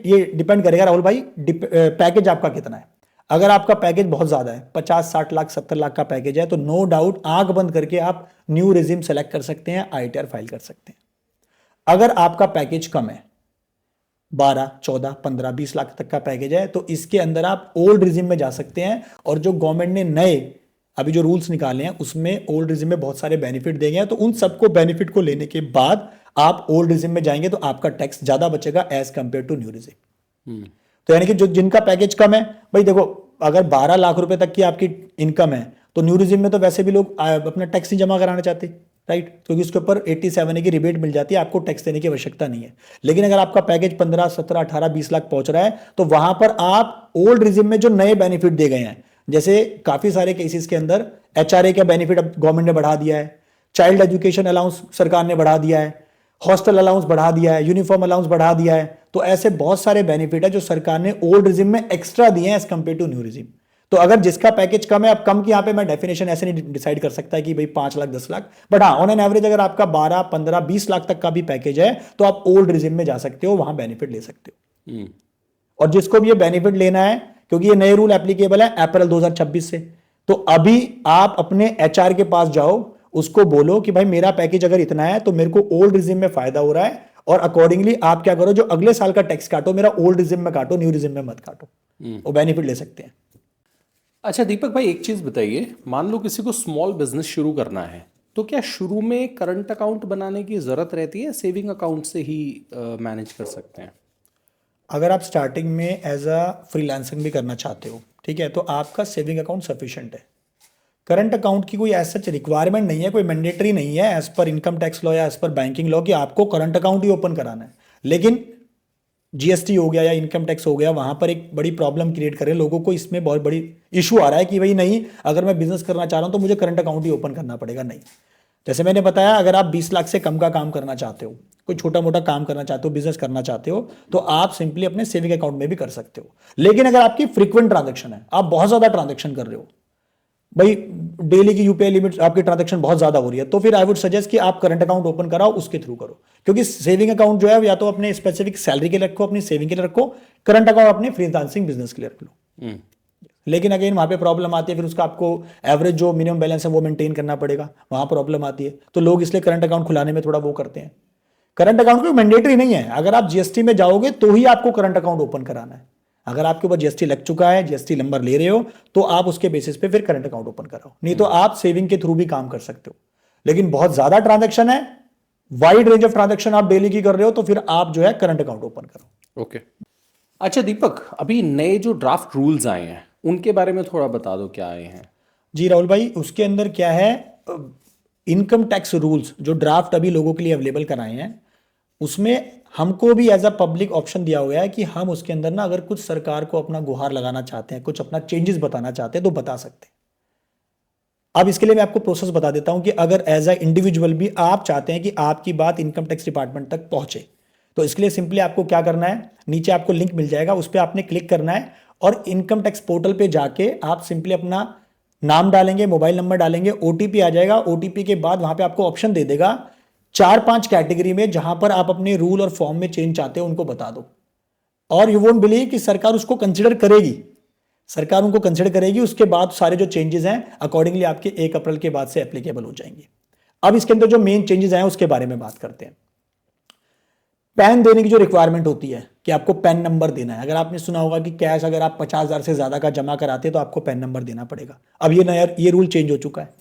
S2: ये डिपेंड करेगा राहुल भाई, पैकेज आपका कितना है। अगर आपका पैकेज बहुत ज्यादा है, 50-60 लाख 70 लाख का पैकेज है, तो नो डाउट आंख बंद करके आप न्यू रिजिम सेलेक्ट कर सकते हैं, आईटीआर फाइल कर सकते हैं। अगर आपका पैकेज कम है, 12, 14, 15, 20 लाख तक का पैकेज है, तो इसके अंदर आप ओल्ड रिजिम में जा सकते हैं। और जो गवर्नमेंट ने नए अभी जो रूल्स निकाले हैं उसमें ओल्ड रिजिम में बहुत सारे बेनिफिट देंगे हैं, तो उन सबको बेनिफिट को लेने के बाद आप ओल्ड रिजिम में जाएंगे तो आपका टैक्स ज्यादा बचेगा as compare to new regime. तो यानी कि जो जिनका पैकेज कम है, भाई देखो अगर 12 लाख रुपए तक की आपकी इनकम है तो न्यू रिजिम में तो वैसे भी लोग अपना टैक्स नहीं जमा कराना चाहते, राइट, क्योंकि उसके ऊपर 87 की रिबेट मिल जाती है, आपको टैक्स देने की आवश्यकता नहीं है। लेकिन अगर आपका पैकेज 15, 17, 18, 20 लाख पहुंच रहा है तो वहां पर आप ओल्ड रिजिम में जो नए बेनिफिट दिए गए हैं, जैसे काफी सारे केसेस के अंदर एचआरए का बेनिफिट अब गवर्नमेंट ने बढ़ा दिया है, चाइल्ड एजुकेशन अलाउंस सरकार ने बढ़ा दिया है, हॉस्टल अलाउंस बढ़ा दिया है, यूनिफॉर्म अलाउंस बढ़ा दिया है। तो ऐसे बहुत सारे बेनिफिट है जो सरकार ने ओल्ड रिजिम में एक्स्ट्रा दिए हैं as compare to new regime. तो अगर जिसका पैकेज कम है, अब कम की यहां पे मैं डेफिनेशन ऐसे नहीं डिसाइड कर सकता कि भाई 5 लाख 10 लाख, बट हाँ ऑन एन एवरेज अगर आपका 12, 15, 20 लाख तक का भी पैकेज है तो आप ओल्ड रिजिम में जा सकते हो, वहां बेनिफिट ले सकते हो। और जिसको भी ये बेनिफिट लेना है, क्योंकि ये नए रूल एप्लीकेबल है अप्रैल 2026 से, तो अभी आप अपने एचआर के पास जाओ, उसको बोलो कि भाई मेरा पैकेज अगर इतना है तो मेरे को ओल्ड रिजिम में फायदा हो रहा है, और अकॉर्डिंगली आप क्या करो, जो अगले साल का टैक्स काटो मेरा ओल्ड रिजिम में काटो, न्यू रिजिम में मत काटो, वो बेनिफिट ले सकते हैं।
S1: अच्छा दीपक भाई, एक चीज़ बताइए, मान लो किसी को स्मॉल बिजनेस शुरू करना है, तो क्या शुरू में करंट अकाउंट बनाने की ज़रूरत रहती है, सेविंग अकाउंट से ही मैनेज कर सकते हैं?
S2: अगर आप स्टार्टिंग में एज अ फ्रीलांसिंग भी करना चाहते हो, ठीक है, तो आपका सेविंग अकाउंट सफिशिएंट है। करंट अकाउंट की कोई एज सच रिक्वायरमेंट नहीं है, कोई मैंडेटरी नहीं है as per income tax law या एज पर बैंकिंग लॉ कि आपको करंट अकाउंट ही ओपन कराना है। लेकिन जीएसटी हो गया या इनकम टैक्स हो गया, वहां पर एक बड़ी प्रॉब्लम क्रिएट कर रहे हैं लोगों को, इसमें बहुत बड़ी इशू आ रहा है कि भाई नहीं, अगर मैं बिजनेस करना चाह रहा हूं तो मुझे करंट अकाउंट ही ओपन करना पड़ेगा। नहीं, जैसे मैंने बताया, अगर आप 20 लाख से कम का काम करना चाहते हो, कोई छोटा मोटा काम करना चाहते हो, बिजनेस करना चाहते हो, तो आप सिंपली अपने सेविंग अकाउंट में भी कर सकते हो। लेकिन अगर आपकी फ्रीक्वेंट ट्रांजेक्शन है, आप बहुत ज्यादा ट्रांजेक्शन कर रहे हो, भाई डेली की यूपीआई लिमिट आपकी ट्रांजैक्शन बहुत ज्यादा हो रही है, तो फिर आई वुड सजेस्ट कि आप करंट अकाउंट ओपन कराओ, उसके थ्रू करो। क्योंकि सेविंग अकाउंट जो है या तो अपने स्पेसिफिक सैलरी के लिए रखो, अपनी सेविंग के लिए रखो, करंट अकाउंट अपने फ्रीलांसिंग बिजनेस के लिए रख लो। लेकिन अगेन वहां पे प्रॉब्लम आती है, फिर उसका आपको एवरेज जो मिनिमम बैलेंस है वो मेंटेन करना पड़ेगा, वहां प्रॉब्लम आती है, तो लोग इसलिए करंट अकाउंट खुलाने में थोड़ा वो करते हैं। करंट अकाउंट कोई मैंडेटरी नहीं है, अगर आप जीएसटी में जाओगे तो ही आपको करंट अकाउंट ओपन कराना है। अगर आपके ऊपर जीएसटी लग चुका है, जीएसटी नंबर ले रहे हो, तो आप उसके बेसिस पे फिर करंट अकाउंट ओपन कराओ, नहीं तो आप सेविंग के थ्रू भी काम कर सकते हो। लेकिन बहुत ज्यादा ट्रांजैक्शन है, वाइड रेंज ऑफ ट्रांजैक्शन आप डेली की कर रहे हो, तो फिर आप जो है करंट अकाउंट ओपन करो।
S1: ओके। अच्छा दीपक, अभी नए जो ड्राफ्ट रूल्स आए हैं उनके बारे में थोड़ा बता दो, क्या आए हैं?
S2: जी राहुल भाई, उसके अंदर क्या है, इनकम टैक्स रूल्स जो ड्राफ्ट अभी लोगों के लिए अवेलेबल कराए हैं, उसमें हमको भी एज अ पब्लिक ऑप्शन दिया हुआ है कि हम उसके अंदर ना अगर कुछ सरकार को अपना गुहार लगाना चाहते हैं, कुछ अपना चेंजेस बताना चाहते हैं, तो बता सकते हैं। अब इसके लिए मैं आपको प्रोसेस बता देता हूं कि अगर एज अ इंडिविजुअल भी आप चाहते हैं कि आपकी बात इनकम टैक्स डिपार्टमेंट तक पहुंचे, तो इसके लिए सिंपली आपको क्या करना है, नीचे आपको लिंक मिल जाएगा, उस पर आपने क्लिक करना है और इनकम टैक्स पोर्टल पे जाके आप सिंपली अपना नाम डालेंगे, मोबाइल नंबर डालेंगे, ओटीपी आ जाएगा। ओटीपी के बाद वहां पे आपको ऑप्शन दे देगा 4-5 कैटेगरी में जहां पर आप अपने रूल और फॉर्म में चेंज चाहते हो उनको बता दो, और यू वोंट बिलीव कि सरकार उसको कंसिडर करेगी। सरकार उनको कंसिडर करेगी, उसके बाद सारे जो चेंजेस हैं अकॉर्डिंगली आपके 1 अप्रैल के बाद से एप्लीकेबल हो जाएंगे। अब इसके अंदर जो मेन चेंजेस आए हैं उसके बारे में बात करते हैं। पैन देने की जो रिक्वायरमेंट होती है कि आपको पैन नंबर देना है। अगर आपने सुना होगा कि कैश अगर आप 50,000 से ज्यादा का जमा कराते हैं तो आपको पैन नंबर देना पड़ेगा। अब ये नया ये रूल चेंज हो चुका है।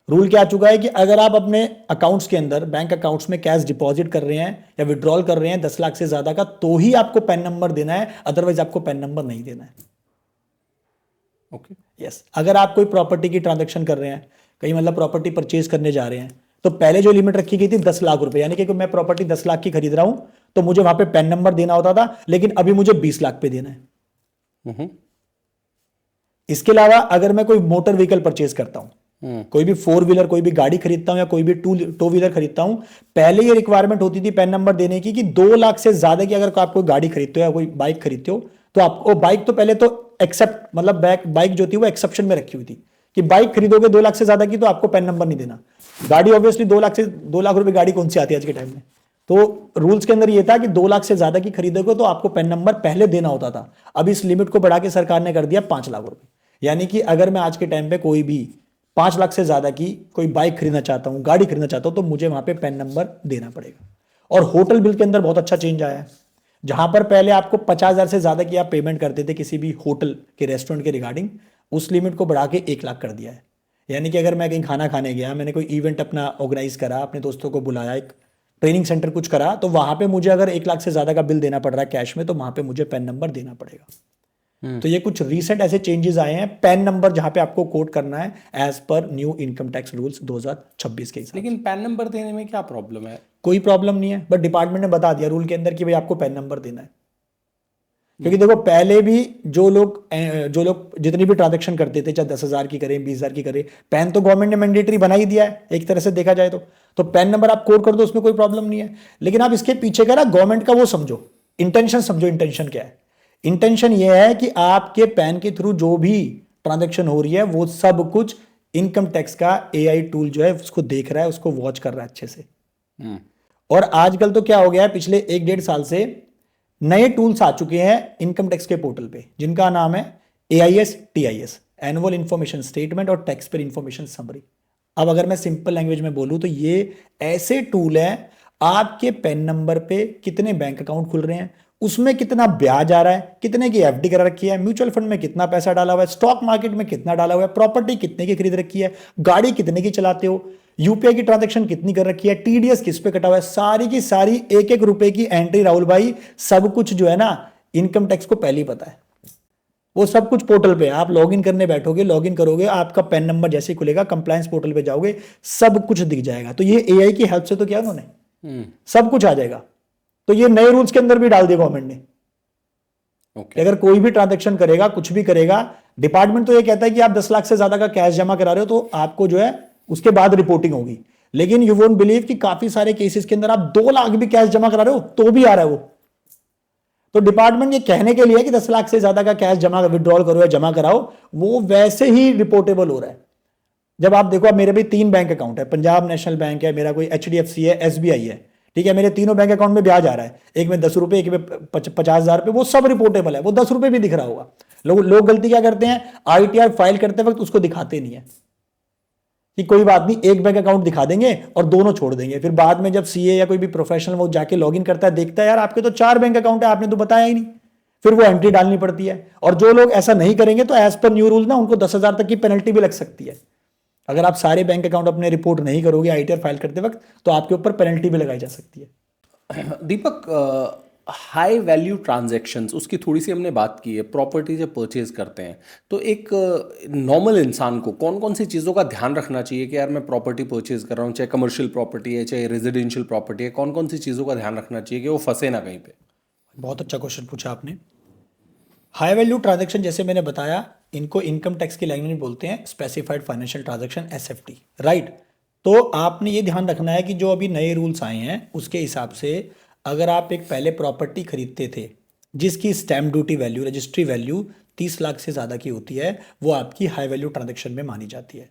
S2: रूल क्या आ चुका है कि अगर आप अपने अकाउंट्स के अंदर, बैंक अकाउंट्स में कैश डिपॉजिट कर रहे हैं या विड्रॉल कर रहे हैं 10 लाख से ज्यादा का, तो ही आपको पैन नंबर देना है, अदरवाइज आपको पैन नंबर नहीं देना है।
S1: ओके।
S2: यस, अगर आप कोई प्रॉपर्टी की ट्रांजैक्शन कर रहे हैं, कहीं मतलब प्रॉपर्टी परचेज करने जा रहे हैं, तो पहले जो लिमिट रखी गई थी 10 लाख रुपए, यानी कि मैं प्रॉपर्टी 10 लाख की खरीद रहा हूं तो मुझे वहां पे पैन नंबर देना होता था, लेकिन अभी मुझे 20 लाख पे देना है। इसके अलावा अगर मैं कोई मोटर व्हीकल परचेज करता हूं, कोई भी 4 व्हीलर, कोई भी गाड़ी खरीदता हूं या कोई भी टू व्हीलर खरीदता हूं, पहले ये रिक्वायरमेंट होती थी पैन नंबर देने की कि 2 लाख से ज्यादा की अगर आप कोई गाड़ी खरीदते हो या कोई बाइक खरीदते हो तो आपको बाइक तो पहले तो एक्सेप्ट, मतलब बाइक जो थी वो एक्सेप्शन में रखी हुई थी कि बाइक खरीदोगे 2 लाख से ज्यादा की तो आपको पैन नंबर नहीं देना। गाड़ी ऑब्वियसली 2 लाख रुपए गाड़ी कौन सी आती है आज के टाइम में, तो रूल्स के अंदर ये था कि 2 लाख से ज्यादा की खरीदोगे तो आपको पैन नंबर पहले देना होता था। अब इस लिमिट को बढ़ा के सरकार ने कर दिया 5 लाख रुपए, यानी कि अगर मैं आज के टाइम पे कोई भी 5 लाख से ज्यादा की कोई बाइक खरीदना चाहता हूं, गाड़ी खरीदना चाहता हूं, तो मुझे वहां पे पैन नंबर देना पड़ेगा। और होटल बिल के अंदर बहुत अच्छा चेंज आया है, जहां पर पहले आपको 50,000 से ज्यादा की आप पेमेंट करते थे किसी भी होटल के रेस्टोरेंट के रिगार्डिंग, उस लिमिट को बढ़ा के 1 लाख कर दिया है। यानी कि अगर मैं कहीं खाना खाने गया, मैंने कोई इवेंट अपना ऑर्गेनाइज करा, अपने दोस्तों को बुलाया, एक ट्रेनिंग सेंटर कुछ करा, तो वहां पे मुझे अगर 1 लाख से ज्यादा का बिल देना पड़ रहा है कैश में, तो वहां पे मुझे पैन नंबर देना पड़ेगा। तो ये कुछ रीसेंट ऐसे चेंजेस आए हैं, पैन नंबर जहां पे आपको कोड करना है एज पर न्यू इनकम टैक्स रूल्स 2026 के हिसाब।
S1: लेकिन पैन नंबर देने में क्या प्रॉब्लम है?
S2: कोई प्रॉब्लम नहीं है, बट डिपार्टमेंट ने बता दिया रूल के अंदर कि भाई आपको पैन नंबर देना है। क्योंकि देखो पहले भी जो लोग जितनी भी ट्रांजेक्शन करते थे, चाहे 10,000 की करें, 20,000 की करें, पैन तो गवर्नमेंट ने मैंडेटरी बना ही दिया है एक तरह से देखा जाए तो पैन नंबर आप कोड कर दो, उसमें कोई प्रॉब्लम नहीं है। लेकिन आप इसके पीछे का ना गवर्नमेंट का वो समझो, इंटेंशन समझो। इंटेंशन क्या है? इंटेंशन ये है कि आपके पैन के थ्रू जो भी ट्रांजेक्शन हो रही है वो सब कुछ इनकम टैक्स का एआई टूल जो है उसको देख रहा है, उसको वॉच कर रहा है अच्छे से। और आजकल तो क्या हो गया है, पिछले 1-1.5 साल से नए टूल्स आ चुके हैं इनकम टैक्स के पोर्टल पे, जिनका नाम है AIS TIS, annual information statement और टैक्स पेयर इंफॉर्मेशन समरी। अब अगर मैं सिंपल लैंग्वेज में बोलूं तो ये ऐसे टूल है, आपके पैन नंबर पे कितने बैंक अकाउंट खुल रहे हैं, उसमें कितना ब्याज आ रहा है, कितने की FD करा रखी है, म्यूचुअल फंड में कितना पैसा डाला हुआ है, स्टॉक मार्केट में कितना डाला हुआ है, प्रॉपर्टी कितने की खरीद रखी है, गाड़ी कितने की चलाते हो, यूपीआई की ट्रांजैक्शन कितनी कर रखी है, TDS किस पे कटा हुआ है, सारी की सारी 1-1 रुपए की एंट्री राहुल भाई, सब कुछ जो है ना इनकम टैक्स को पहले ही पता है। वो सब कुछ पोर्टल पे, आप लॉगिन करने बैठोगे, लॉगिन करोगे, आपका पैन नंबर जैसे ही खुलेगा, कंप्लायंस पोर्टल पे जाओगे, सब कुछ दिख जाएगा। तो ये AI की हेल्प से तो क्या उन्होंने सब कुछ आ जाएगा। तो ये नए रूल्स के अंदर भी डाल दिया गवर्नमेंट ने। अगर कोई भी ट्रांजैक्शन करेगा, कुछ भी करेगा, डिपार्टमेंट तो ये कहता है कि आप 10 लाख से ज्यादा का कैश जमा करा रहे हो तो आपको जो है उसके बाद रिपोर्टिंग होगी। लेकिन यू वोंट बिलीव कि काफी सारे केसेस के अंदर आप 2 लाख भी कैश जमा करा रहे हो तो भी आ रहा है वो। तो डिपार्टमेंट ये कहने के लिए कि 10 लाख से ज्यादा का कैश जमा विड्रॉल करो या जमा कराओ, वो वैसे ही रिपोर्टेबल हो रहा है। जब आप देखो, अब मेरे भी 3 बैंक अकाउंट है, पंजाब नेशनल बैंक है, मेरा कोई HDFC है, SBI है, ठीक है, मेरे तीनों बैंक अकाउंट में ब्याज आ रहा है, एक में 10 रुपए, एक में 50,000 रुपए, वो सब रिपोर्टेबल है, वो 10 रुपए भी दिख रहा होगा। लोग गलती क्या करते हैं, ITR फाइल करते वक्त उसको दिखाते नहीं है कि कोई बात नहीं, एक बैंक अकाउंट दिखा देंगे और दोनों छोड़ देंगे। फिर बाद में जब CA या कोई भी प्रोफेशनल वो जाके लॉगिन करता है, देखता है यार आपके तो 4 बैंक अकाउंट है, आपने तो बताया ही नहीं, फिर वो एंट्री डालनी पड़ती है। और जो लोग ऐसा नहीं करेंगे तो एज पर न्यू रूल ना उनको 10,000 तक की पेनल्टी भी लग सकती है। अगर आप सारे बैंक अकाउंट अपने रिपोर्ट नहीं करोगे ITR फाइल करते वक्त, तो आपके ऊपर पेनल्टी भी लगाई जा सकती है।
S1: दीपक, हाई वैल्यू ट्रांजैक्शंस उसकी थोड़ी सी हमने बात की है। प्रॉपर्टी जब परचेज करते हैं तो एक नॉर्मल इंसान को कौन कौन सी चीज़ों का ध्यान रखना चाहिए कि यार मैं प्रॉपर्टी परचेज कर रहा हूँ, चाहे कमर्शियल प्रॉपर्टी है, चाहे रेजिडेंशियल प्रॉपर्टी है, कौन कौन सी चीज़ों का ध्यान रखना चाहिए कि वो फंसे ना कहीं पे?
S2: बहुत अच्छा क्वेश्चन पूछा आपने। हाई वैल्यू ट्रांजैक्शन जैसे मैंने बताया, इनको इनकम टैक्स की लैंग्वेज में बोलते हैं specified financial transaction, SFT, right. तो आपने ये ध्यान रखना है कि जो अभी नए रूल्स आए हैं उसके हिसाब से अगर आप एक पहले प्रॉपर्टी खरीदते थे जिसकी stamp duty value, registry value 30 lakh से ज़्यादा की होती है, वो आपकी हाई वैल्यू ट्रांजैक्शन में मानी जाती है।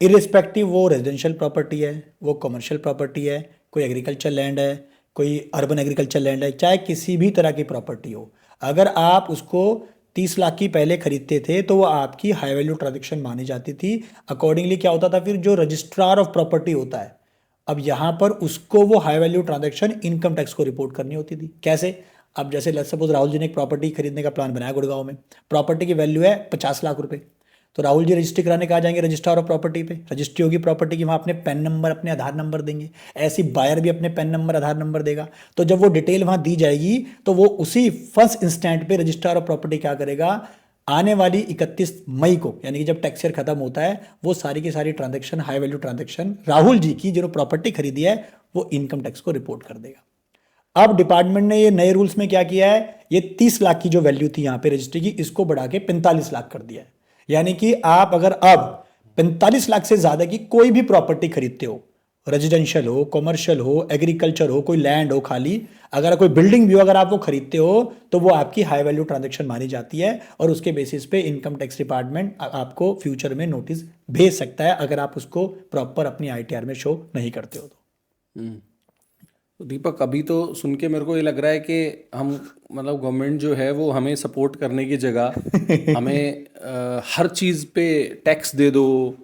S2: इरिस्पेक्टिव वो रेजिडेंशियल प्रॉपर्टी है, वो कमर्शियल प्रॉपर्टी है, कोई एग्रीकल्चर लैंड है, कोई अर्बन एग्रीकल्चर लैंड है, चाहे किसी भी तरह की प्रॉपर्टी हो, अगर आप उसको 30 लाख की पहले खरीदते थे तो वो आपकी हाई वैल्यू ट्रांजेक्शन मानी जाती थी। अकॉर्डिंगली क्या होता था, फिर जो रजिस्ट्रार ऑफ प्रॉपर्टी होता है, अब यहाँ पर उसको वो high value transaction income tax को रिपोर्ट करनी होती थी। कैसे? अब जैसे लेट्स सपोज राहुल जी ने एक प्रॉपर्टी खरीदने का प्लान बनाया गुड़गांव में, प्रॉपर्टी की वैल्यू है 50 लाख रुपए, तो राहुल जी रजिस्ट्री कराने कहा जाएंगे रजिस्ट्रार ऑफ प्रॉपर्टी पे, रजिस्ट्री होगी प्रॉपर्टी की, वहाँ अपने पैन नंबर अपने आधार नंबर देंगे, ऐसी बायर भी अपने पैन नंबर आधार नंबर देगा। तो जब वो डिटेल वहाँ दी जाएगी तो वो उसी फर्स्ट इंस्टेंट पे रजिस्ट्रार ऑफ प्रॉपर्टी क्या करेगा, आने वाली 31 मई को, यानी कि जब टैक्स ईयर खत्म होता है, वो सारी की सारी transaction, high value transaction Rahul ji की जो प्रॉपर्टी खरीदी है वो इनकम टैक्स को रिपोर्ट कर देगा। अब डिपार्टमेंट ने ये नए रूल्स में क्या किया है, ये 30 लाख की जो वैल्यू थी यहाँ पे रजिस्ट्री की, इसको बढ़ा के 45 लाख कर दिया है। यानी कि आप अगर अब 45 लाख से ज्यादा की कोई भी प्रॉपर्टी खरीदते हो, रेजिडेंशियल हो, कमर्शियल हो, एग्रीकल्चर हो, कोई लैंड हो खाली, अगर कोई बिल्डिंग भी हो, अगर आप वो खरीदते हो तो वो आपकी हाई वैल्यू ट्रांजैक्शन मानी जाती है, और उसके बेसिस पे इनकम टैक्स डिपार्टमेंट आपको फ्यूचर में नोटिस भेज सकता है अगर आप उसको प्रॉपर अपनी आईटीआर में शो नहीं करते हो तो।
S1: तो दीपक, अभी तो सुन के मेरे को ये लग रहा है कि हम मतलब गवर्नमेंट जो है वो हमें सपोर्ट करने की जगह हमें हर चीज़ पे टैक्स दे दो,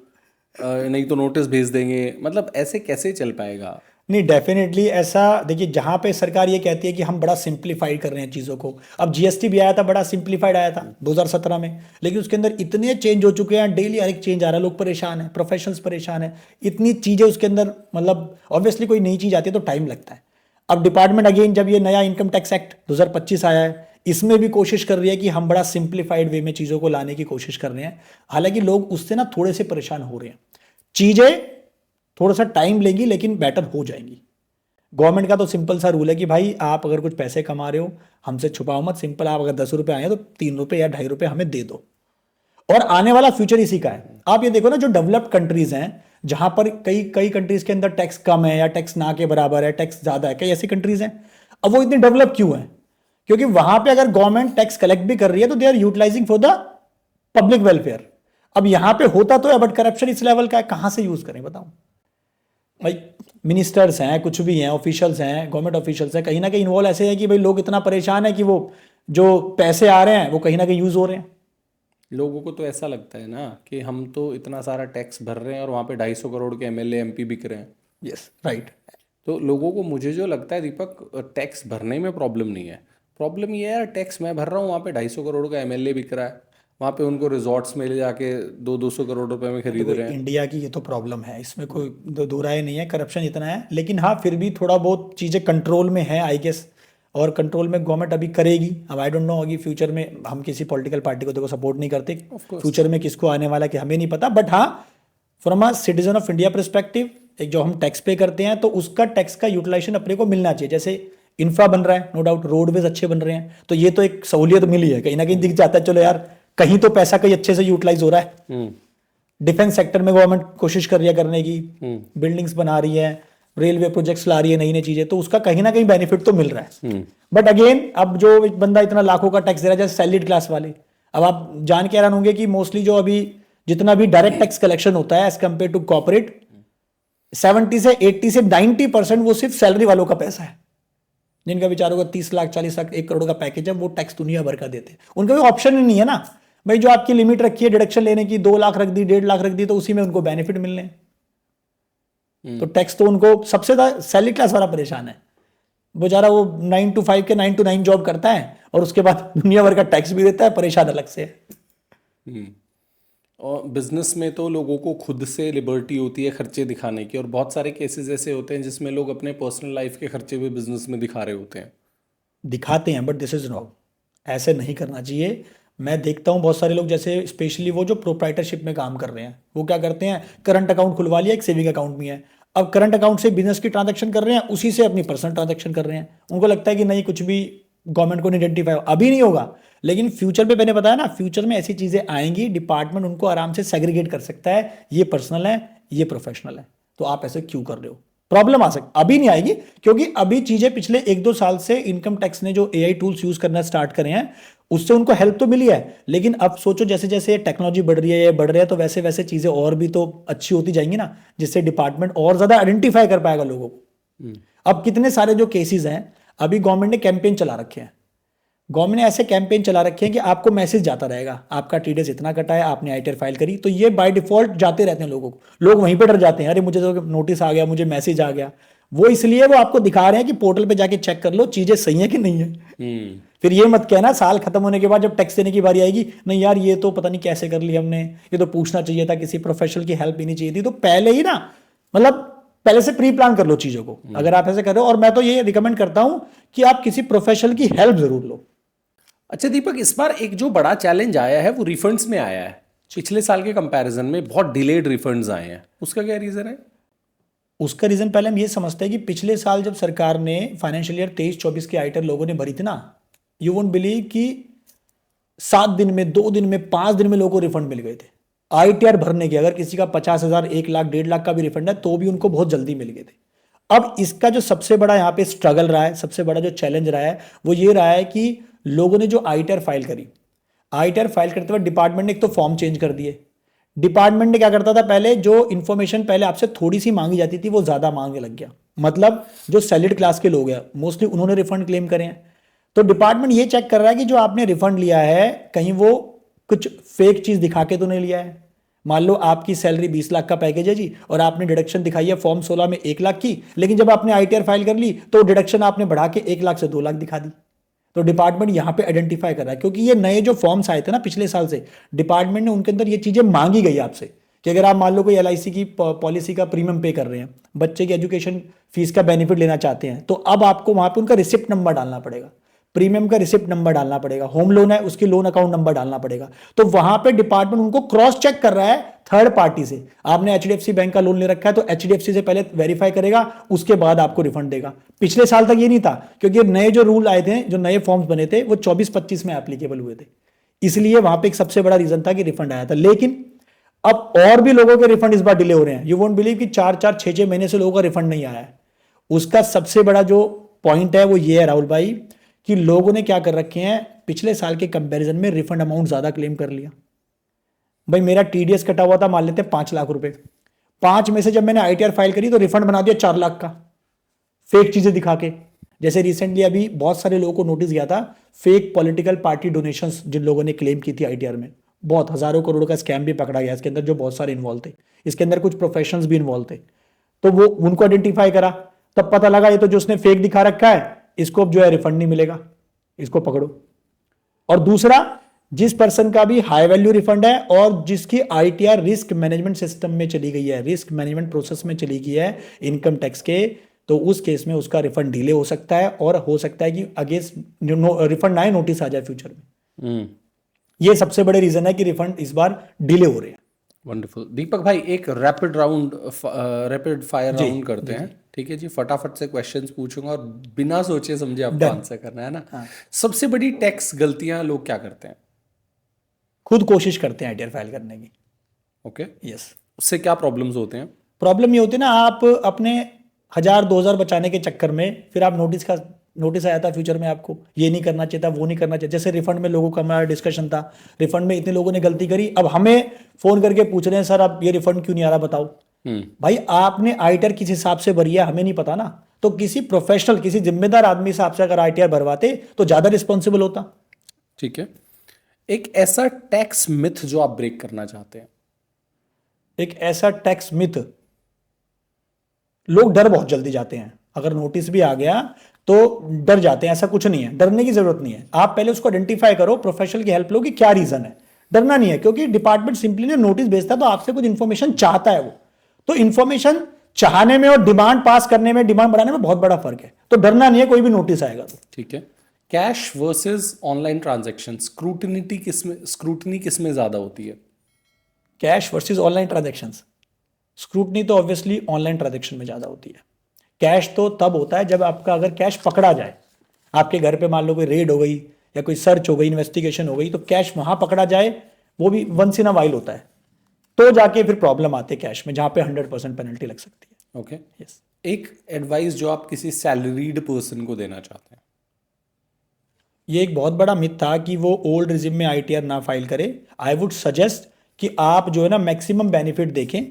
S1: नहीं तो नोटिस भेज देंगे। मतलब ऐसे कैसे चल पाएगा?
S2: नहीं, डेफिनेटली ऐसा, देखिए जहां पे सरकार ये कहती है कि हम बड़ा सिंप्लीफाइड कर रहे हैं चीज़ों को, अब जीएसटी भी आया था, बड़ा सिंप्लीफाइड आया था 2017 में, लेकिन उसके अंदर इतने चेंज हो चुके हैं, डेली हर एक चेंज आ रहा है, लोग परेशान हैं, प्रोफेशनल्स परेशान हैं, इतनी चीज़ें उसके अंदर, मतलब ऑब्वियसली कोई नई चीज़ आती है तो टाइम लगता है। अब डिपार्टमेंट अगेन जब ये नया इनकम टैक्स एक्ट 2025 आया है, इसमें भी कोशिश कर रही है कि हम बड़ा सिंप्लीफाइड वे में चीज़ों को लाने की कोशिश कर रहे हैं। हालांकि लोग उससे ना थोड़े से परेशान हो रहे हैं, चीज़ें थोड़ा सा टाइम लेंगी लेकिन बेटर हो जाएंगी। गवर्नमेंट का तो सिंपल सा रूल है कि भाई आप अगर कुछ पैसे कमा रहे हो हमसे छुपाओ मत, सिंपल, आप अगर 10 रुपए आए हैं तो 3 रुपए या 2.5 रुपए हमें दे दो, और आने वाला फ्यूचर इसी का है। आप ये देखो ना, जो डेवलप्ड कंट्रीज हैं जहां पर कई कई कंट्रीज के अंदर टैक्स कम है या टैक्स ना के बराबर है, टैक्स ज्यादा है, कई ऐसी कंट्रीज हैं। अब वो इतनी डेवलप क्यों है? क्योंकि वहां पे अगर गवर्नमेंट टैक्स कलेक्ट भी कर रही है तो they are utilising for the public welfare. अब यहां पे होता तो है, बट करप्शन इस लेवल का है, कहां से यूज करें बताओ भाई। मिनिस्टर्स हैं, कुछ भी हैं, ऑफिशियल्स हैं, गवर्नमेंट ऑफिशियल्स हैं, कहीं ना कहीं इन्वॉल्व ऐसे है कि भाई लोग इतना परेशान है कि वो जो पैसे आ रहे हैं वो कहीं ना कहीं यूज हो रहे हैं।
S1: लोगों को तो ऐसा लगता है ना कि हम तो इतना सारा टैक्स भर रहे हैं और वहाँ पे 250 करोड़ के एमएलए एमपी बिक रहे हैं।
S2: Yes, right.
S1: तो लोगों को, मुझे जो लगता है दीपक, टैक्स भरने में प्रॉब्लम नहीं है। प्रॉब्लम ये है यार, टैक्स मैं भर रहा हूँ, वहाँ पे 250 करोड़ का एमएलए बिक रहा है, वहाँ पे उनको रिजॉर्ट्स में ले जाके 200 करोड़ रुपए में खरीद
S2: देखो
S1: रहे हैं।
S2: इंडिया की ये तो प्रॉब्लम है, इसमें कोई दो राय नहीं है, करप्शन इतना है, लेकिन हाँ फिर भी थोड़ा बहुत चीज़ें कंट्रोल में है आई गेस, और कंट्रोल में गवर्नमेंट अभी करेगी। अब आई डोंट नो अभी फ्यूचर में, हम किसी पॉलिटिकल पार्टी को देखो सपोर्ट नहीं करते, फ्यूचर में किसको आने वाला कि हमें नहीं पता, बट हाँ from a citizen of India perspective, एक जो हम टैक्स पे करते हैं तो उसका टैक्स का यूटिलाइजेशन अपने को मिलना चाहिए। जैसे इंफ्रा बन रहा है, नो डाउट रोडवेज अच्छे बन रहे हैं, तो ये तो एक सहूलियत मिली है, कहीं ना कहीं दिख जाता है चलो यार कहीं तो पैसा कहीं अच्छे से यूटिलाइज हो रहा है। डिफेंस सेक्टर में गवर्नमेंट कोशिश कर रही है करने की, बिल्डिंग्स बना रही है, रेलवे प्रोजेक्ट्स ला रही है, नई नई चीजें, तो उसका कहीं ना कहीं बेनिफिट तो मिल रहा है। बट अगेन अब जो एक बंदा इतना लाखों का टैक्स दे रहा है, जैसे सैलरीड क्लास वाले, अब आप जान के हैरान होंगे कि मोस्टली जो अभी जितना भी डायरेक्ट टैक्स कलेक्शन होता है एज कम्पेयर टू कॉर्पोरेट, 70 से 80 से 90% वो सिर्फ सैलरी वालों का पैसा है, जिनका बेचारों का 30 लाख 40 लाख 1 करोड़ का पैकेज है, वो टैक्स दुनिया भर का देते हैं। उनका कोई ऑप्शन ही नहीं है ना भाई, जो आपकी लिमिट रखी है डिडक्शन लेने की, 2 लाख रख दी, 1.5 लाख रख दी, तो उसी में उनको बेनिफिट मिलने हैं। तो टैक्स तो उनको सबसे ज्यादा सैलरी क्लास वाला परेशान है, बेचारा वो 9 to 5 के 9 to 9 जॉब करता है और उसके बाद दुनिया भर का टैक्स भी देता है, परेशान अलग से है।
S1: और बिजनेस में तो लोगों को खुद से लिबर्टी होती है खर्चे दिखाने की, और बहुत सारे केसेस ऐसे होते हैं जिसमें लोग अपने पर्सनल लाइफ के खर्चे भी बिजनेस में दिखा रहे होते हैं।
S2: दिखाते हैं, बट दिस इज रॉन्ग, ऐसे नहीं करना चाहिए। मैं देखता हूँ बहुत सारे लोग, जैसे स्पेशली वो जो प्रोप्राइटरशिप में काम कर रहे हैं, वो क्या करते हैं, करंट अकाउंट खुलवा लिया, एक सेविंग अकाउंट भी है, अब करंट अकाउंट से बिजनेस की ट्रांजैक्शन कर रहे हैं, उसी से अपनी पर्सनल ट्रांजैक्शन कर रहे हैं। उनको लगता है कि नहीं कुछ भी गवर्नमेंट को नहीं आइडेंटिफाई, अभी नहीं होगा, लेकिन फ्यूचर पे मैंने बताया ना, फ्यूचर में ऐसी चीजें आएंगी, डिपार्टमेंट उनको आराम से सेग्रीगेट कर सकता है, ये पर्सनल है ये प्रोफेशनल है, तो आप ऐसे क्यों कर रहे हो। प्रॉब्लम आ सकती, अभी नहीं आएगी, क्योंकि अभी चीजें पिछले 1-2 साल से इनकम टैक्स ने जो एआई टूल्स यूज करना स्टार्ट करे हैं, उससे उनको हेल्प तो मिली है, लेकिन अब सोचो जैसे जैसे टेक्नोलॉजी बढ़ रही है, ये बढ़ रहा है, तो वैसे वैसे चीजें और भी तो अच्छी होती जाएंगी ना, जिससे डिपार्टमेंट और ज्यादा आइडेंटिफाई कर पाएगा लोगों को। अब कितने सारे जो केसेस हैं, अभी गवर्नमेंट ने कैंपेन चला रखे हैं, गवर्नमेंट ने ऐसे कैंपेन चला रखे हैं कि आपको मैसेज जाता रहेगा, आपका टीडीएस इतना कटा है, आपने आईटीआर फाइल करी, तो ये बाय डिफॉल्ट जाते रहते हैं लोगों को, लोग वहीं पे डर जाते हैं, अरे मुझे तो नोटिस आ गया, मुझे मैसेज आ गया। वो इसलिए वो आपको दिखा रहे हैं कि पोर्टल पे जाके चेक कर लो चीजें सही है कि नहीं है। फिर ये मत कहना साल खत्म होने के बाद जब टैक्स देने की बारी आएगी, नहीं यार ये तो पता नहीं कैसे कर लिया हमने, ये तो पूछना चाहिए था, किसी प्रोफेशनल की हेल्प लेनी चाहिए थी। तो पहले ही ना, मतलब पहले से प्री प्लान कर लो चीजों को, अगर आप ऐसे कर रहे हो। और मैं तो ये रिकमेंड करता हूं कि आप किसी प्रोफेशनल की हेल्प जरूर लो।
S1: अच्छा दीपक, इस बार एक जो बड़ा चैलेंज आया है वो रिफंड्स में आया है। पिछले साल के कंपैरिजन में बहुत डिलेड रिफंड्स आए हैं, उसका क्या रीजन है?
S2: उसका रीजन पहले हम ये समझते हैं कि पिछले साल जब सरकार ने फाइनेंशियल ईयर 23-24 की आईटीआर लोगों ने भरी थी ना, यू वोंट बिलीव कि 7 दिन में, 2 दिन में, 5 दिन में लोगों को रिफंड मिल गए थे आईटीआर भरने के। अगर किसी का 50,000, 1 लाख, 1.5 लाख का भी रिफंड है तो भी उनको बहुत जल्दी मिल गए थे। अब इसका जो सबसे बड़ा यहाँ पे स्ट्रगल रहा है, सबसे बड़ा जो चैलेंज रहा है, वो ये रहा है कि लोगों ने जो आईटीआर फाइल करी, आईटीआर फाइल करते हुए डिपार्टमेंट ने एक तो फॉर्म चेंज कर दिए। डिपार्टमेंट ने क्या करता था, पहले जो इन्फॉर्मेशन पहले आपसे थोड़ी सी मांगी जाती थी वो ज्यादा मांगने लग गया। मतलब जो सैलरीड क्लास के लोग हैं मोस्टली उन्होंने रिफंड क्लेम करे हैं। तो डिपार्टमेंट ये चेक कर रहा है कि जो आपने रिफंड लिया है कहीं वो कुछ फेक चीज दिखा के तो नहीं लिया है। मान लो आपकी सैलरी 20 लाख का पैकेज है जी, और आपने डिडक्शन दिखाई है फॉर्म 16 में 1 लाख की, लेकिन जब आपने आईटीआर फाइल कर ली तो डिडक्शन आपने बढ़ा के 1 लाख से 2 लाख दिखा दी। तो डिपार्टमेंट यहां पे आइडेंटिफाई कर रहा है, क्योंकि ये नए जो फॉर्म्स आए थे ना पिछले साल से, डिपार्टमेंट ने उनके अंदर ये चीजें मांगी गई आपसे कि अगर आप मान लो कोई एलआईसी की पॉलिसी का प्रीमियम पे कर रहे हैं, बच्चे की एजुकेशन फीस का बेनिफिट लेना चाहते हैं, तो अब आपको वहां पे उनका रिसिप्ट नंबर डालना पड़ेगा, प्रीमियम का रिसिप्ट नंबर डालना पड़ेगा, होम लोन है उसकी लोन अकाउंट नंबर डालना पड़ेगा। तो वहां पे डिपार्टमेंट उनको क्रॉस चेक कर रहा है थर्ड पार्टी से। आपने एचडीएफसी बैंक का लोन ले रखा है तो एचडीएफसी से पहले वेरीफाई करेगा, उसके बाद आपको रिफंड देगा। पिछले साल तक ये नहीं था, क्योंकि नए जो रूल आए थे, जो नए फॉर्म्स बने थे, वो 24-25 में एप्लीकेबल हुए थे, इसलिए वहां पे एक सबसे बड़ा रीजन था कि रिफंड आया था। लेकिन अब और भी लोगों के रिफंड इस बार डिले हो रहे हैं। यू वोंट बिलीव कि 4-4, 6-6 महीने से लोगों का रिफंड नहीं आया है। उसका सबसे बड़ा जो पॉइंट है वो ये है राहुल भाई, कि लोगों ने क्या कर रखे हैं, पिछले साल के कंपैरिजन में रिफंड अमाउंट ज्यादा क्लेम कर लिया। भाई मेरा टीडीएस कटा हुआ था मान लेते हैं 5 लाख रुपए, 5 में से जब मैंने आईटीआर फाइल करी तो रिफंड बना दिया 4 लाख का, फेक चीजें दिखा के। जैसे रिसेंटली अभी बहुत सारे लोगों को नोटिस गया था, फेक पॉलिटिकल पार्टी डोनेशंस जिन लोगों ने क्लेम की थी आईटीआर में, बहुत हजारों करोड़ का स्कैम भी पकड़ा गया इसके अंदर, जो बहुत सारे इन्वॉल्व थे। इसके अंदर कुछ प्रोफेशनल्स भी इन्वॉल्व थे, तो वो उनको आइडेंटिफाई करा, तब पता लगा ये तो जो उसने फेक दिखा रखा है, इसको अब जो है रिफंड नहीं मिलेगा, इसको पकड़ो। और दूसरा, जिस पर्सन का भी हाई वैल्यू रिफंड है और जिसकी आईटीआर रिस्क मैनेजमेंट सिस्टम में चली गई है, रिस्क मैनेजमेंट प्रोसेस में चली गई है इनकम टैक्स के, तो उस केस में उसका रिफंड डिले हो सकता है, और हो सकता है कि अगेंस्ट रिफंड आए, नोटिस आ जाए फ्यूचर में। ये सबसे बड़े रीजन है कि रिफंड इस बार डिले हो रहे हैं।
S1: वंडरफुल दीपक भाई, एक रैपिड फायर राउंड करते हैं, ठीक है जी? फटाफट से क्वेश्चंस पूछूंगा और बिना सोचे समझे आपको आंसर करना है ना। सबसे बड़ी टैक्स गलतियां लोग क्या करते हैं?
S2: खुद कोशिश करते हैं आईटीआर फाइल करने की।
S1: Okay,
S2: yes.
S1: उससे क्या प्रॉब्लम्स होते हैं?
S2: प्रॉब्लम ये होती है ना, आप अपने 1000-2000 बचाने के चक्कर में फिर आप नोटिस आया था फ्यूचर में, आपको ये नहीं करना चाहिए था, वो नहीं करना चाहिए। जैसे रिफंड में लोगों का हमारा डिस्कशन था, रिफंड में इतने लोगों ने गलती करी, अब हमें फोन करके पूछ रहे हैं सर अब ये रिफंड क्यों नहीं आ रहा बताओ। भाई आपने आईटीआर किस हिसाब से भरी है हमें नहीं पता ना, तो किसी प्रोफेशनल, किसी जिम्मेदार आदमी से आपसे अगर आईटीआर भरवाते तो ज्यादा रिस्पॉन्सिबल होता।
S1: ठीक है, एक ऐसा टैक्स मिथ जो आप ब्रेक करना चाहते हैं?
S2: एक ऐसा टैक्स मिथ, लोग डर बहुत जल्दी जाते हैं, अगर नोटिस भी आ गया तो डर जाते हैं। ऐसा कुछ नहीं है, डरने की जरूरत नहीं है। आप पहले उसको आइडेंटिफाई करो, प्रोफेशनल की हेल्प लो कि क्या रीजन है। डरना नहीं है, क्योंकि डिपार्टमेंट सिंपली ने नोटिस भेजता है तो आपसे कुछ इंफॉर्मेशन चाहता है वो, तो इंफॉर्मेशन चाहने में और डिमांड पास करने में, डिमांड बढ़ाने में बहुत बड़ा फर्क है। तो डरना नहीं है, कोई भी नोटिस आएगा तो।
S1: ठीक है, cash versus online transaction, scrutiny किसमें ज्यादा होती है?
S2: Cash versus online transaction, scrutiny तो ऑब्वियसली ऑनलाइन ट्रांजेक्शन में ज्यादा होती है। कैश तो तब होता है जब आपका अगर कैश पकड़ा जाए, आपके घर पे मान लो कोई रेड हो गई या कोई सर्च हो गई, इन्वेस्टिगेशन हो गई, तो कैश वहां पकड़ा जाए, वो भी वंस इन अ वाइल होता है, तो जाके फिर प्रॉब्लम आती है कैश में, जहां पे 100% पेनल्टी लग सकती है।
S1: Okay,
S2: yes.
S1: एक एडवाइस जो आप किसी सैलरीड पर्सन को देना चाहते हैं?
S2: ये एक बहुत बड़ा मिथ था कि वो ओल्ड रिजिम में आईटीआर ना फाइल करे। आई वुड सजेस्ट कि आप जो है ना मैक्सिमम बेनिफिट देखें,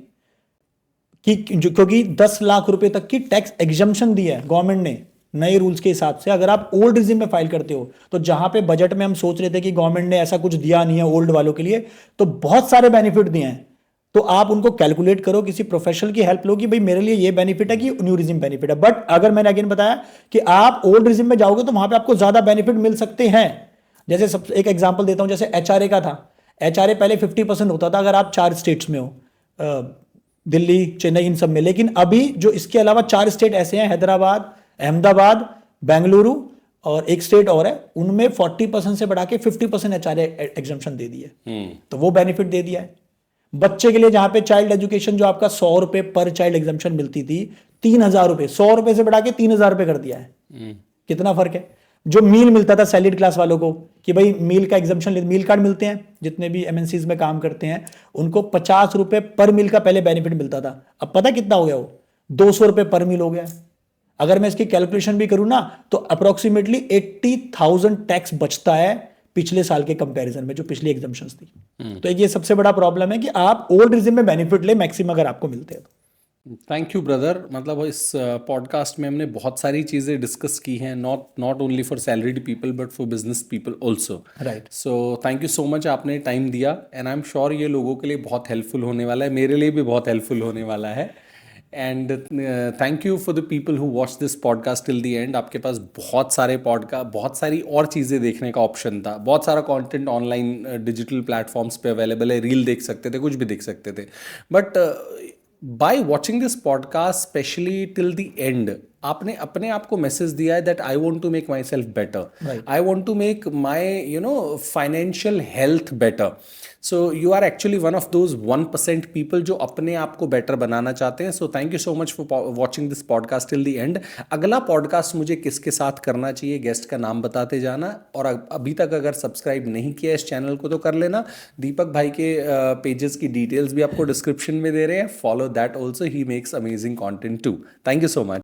S2: कि क्योंकि 10 लाख रुपए तक की टैक्स एग्जम्पशन दी है गवर्नमेंट ने नए रूल्स के हिसाब से। अगर आप ओल्ड रिजिम में फाइल करते हो, तो जहां पे बजट में हम सोच रहे थे कि गवर्नमेंट ने ऐसा कुछ दिया नहीं है ओल्ड वालों के लिए, तो बहुत सारे बेनिफिट दिए हैं। तो आप उनको कैलकुलेट करो, किसी प्रोफेशनल की हेल्प लो कि भाई मेरे लिए ये बेनिफिट है कि न्यू रिजिम बेनिफिट है। बट अगर मैंने अगेन बताया कि आप ओल्ड रिजिम में जाओगे तो वहां पे आपको ज्यादा बेनिफिट मिल सकते हैं। जैसे सब एक एग्जांपल देता हूं, जैसे एचआरए का था। एचआरए पहले 50% होता था अगर आप 4 स्टेट्स में हो, दिल्ली, चेन्नई, इन सब में। लेकिन अभी जो इसके अलावा 4 स्टेट ऐसे हैं, हैदराबाद, अहमदाबाद, बेंगलुरु और एक स्टेट और है, उनमें 40% से बढ़ा के 50% एचआरए एग्जम्पशन दे दिया है। तो वो बेनिफिट दे दिया है। बच्चे के लिए जहां पे चाइल्ड एजुकेशन जो आपका 100 रुपए पर चाइल्ड एग्जम्पशन मिलती थी, 3,000 रुपए, 100 रुपए से बढ़ा के 3,000 रुपए कर दिया है। कितना फर्क है। जो मील मिलता था सैलरीड क्लास वालों को कि भाई मील का एग्जम्पशन, मील कार्ड मिलते हैं जितने भी एमएनसीज में काम करते हैं, उनको 50 रुपए पर मील का पहले बेनिफिट मिलता था। अब पता कितना हो गया वो, 200 रुपए पर मील हो गया है। अगर मैं इसकी कैलकुलेशन भी करूं ना, तो अप्रोक्सीमेटली 80,000 टैक्स बचता है पिछले साल के कंपैरिजन में, जो पिछली एग्जम्पशंस थी। तो एक ये सबसे बड़ा प्रॉब्लम है कि आप ओल्ड रिजिम में बेनिफिट ले मैक्सिमम अगर आपको मिलते हैं तो।
S1: Thank you brother. मतलब इस पॉडकास्ट में हमने बहुत सारी चीज़ें डिस्कस की हैं, not only for salaried people but for business people also.
S2: Right.
S1: So thank you so much, आपने टाइम दिया एंड आई एम श्योर ये लोगों के लिए बहुत हेल्पफुल होने वाला है, मेरे लिए भी बहुत हेल्पफुल होने वाला है। And thank you for the people who watch this podcast till the and. आपके पास बहुत सारे पॉडकास्ट, बहुत सारी और चीज़ें देखने का ऑप्शन था, बहुत सारा कंटेंट ऑनलाइन डिजिटल प्लेटफॉर्म्स पे अवेलेबल है, रील देख सकते थे, कुछ भी देख सकते थे। But by watching this podcast specially till the end, आपने अपने आप को मैसेज दिया है that I want to make myself better,
S2: Right.
S1: I want to make my financial health better. So you are actually one of those 1% people जो अपने आप को बेटर बनाना चाहते हैं। So thank you so much for watching this podcast till the and. अगला podcast मुझे किसके साथ करना चाहिए, गेस्ट का नाम बताते जाना। और अभी तक अगर सब्सक्राइब नहीं किया इस चैनल को तो कर लेना। दीपक भाई के पेजेस की डिटेल्स भी आपको डिस्क्रिप्शन में दे रहे हैं, follow that also, he makes amazing content too. Thank you so much.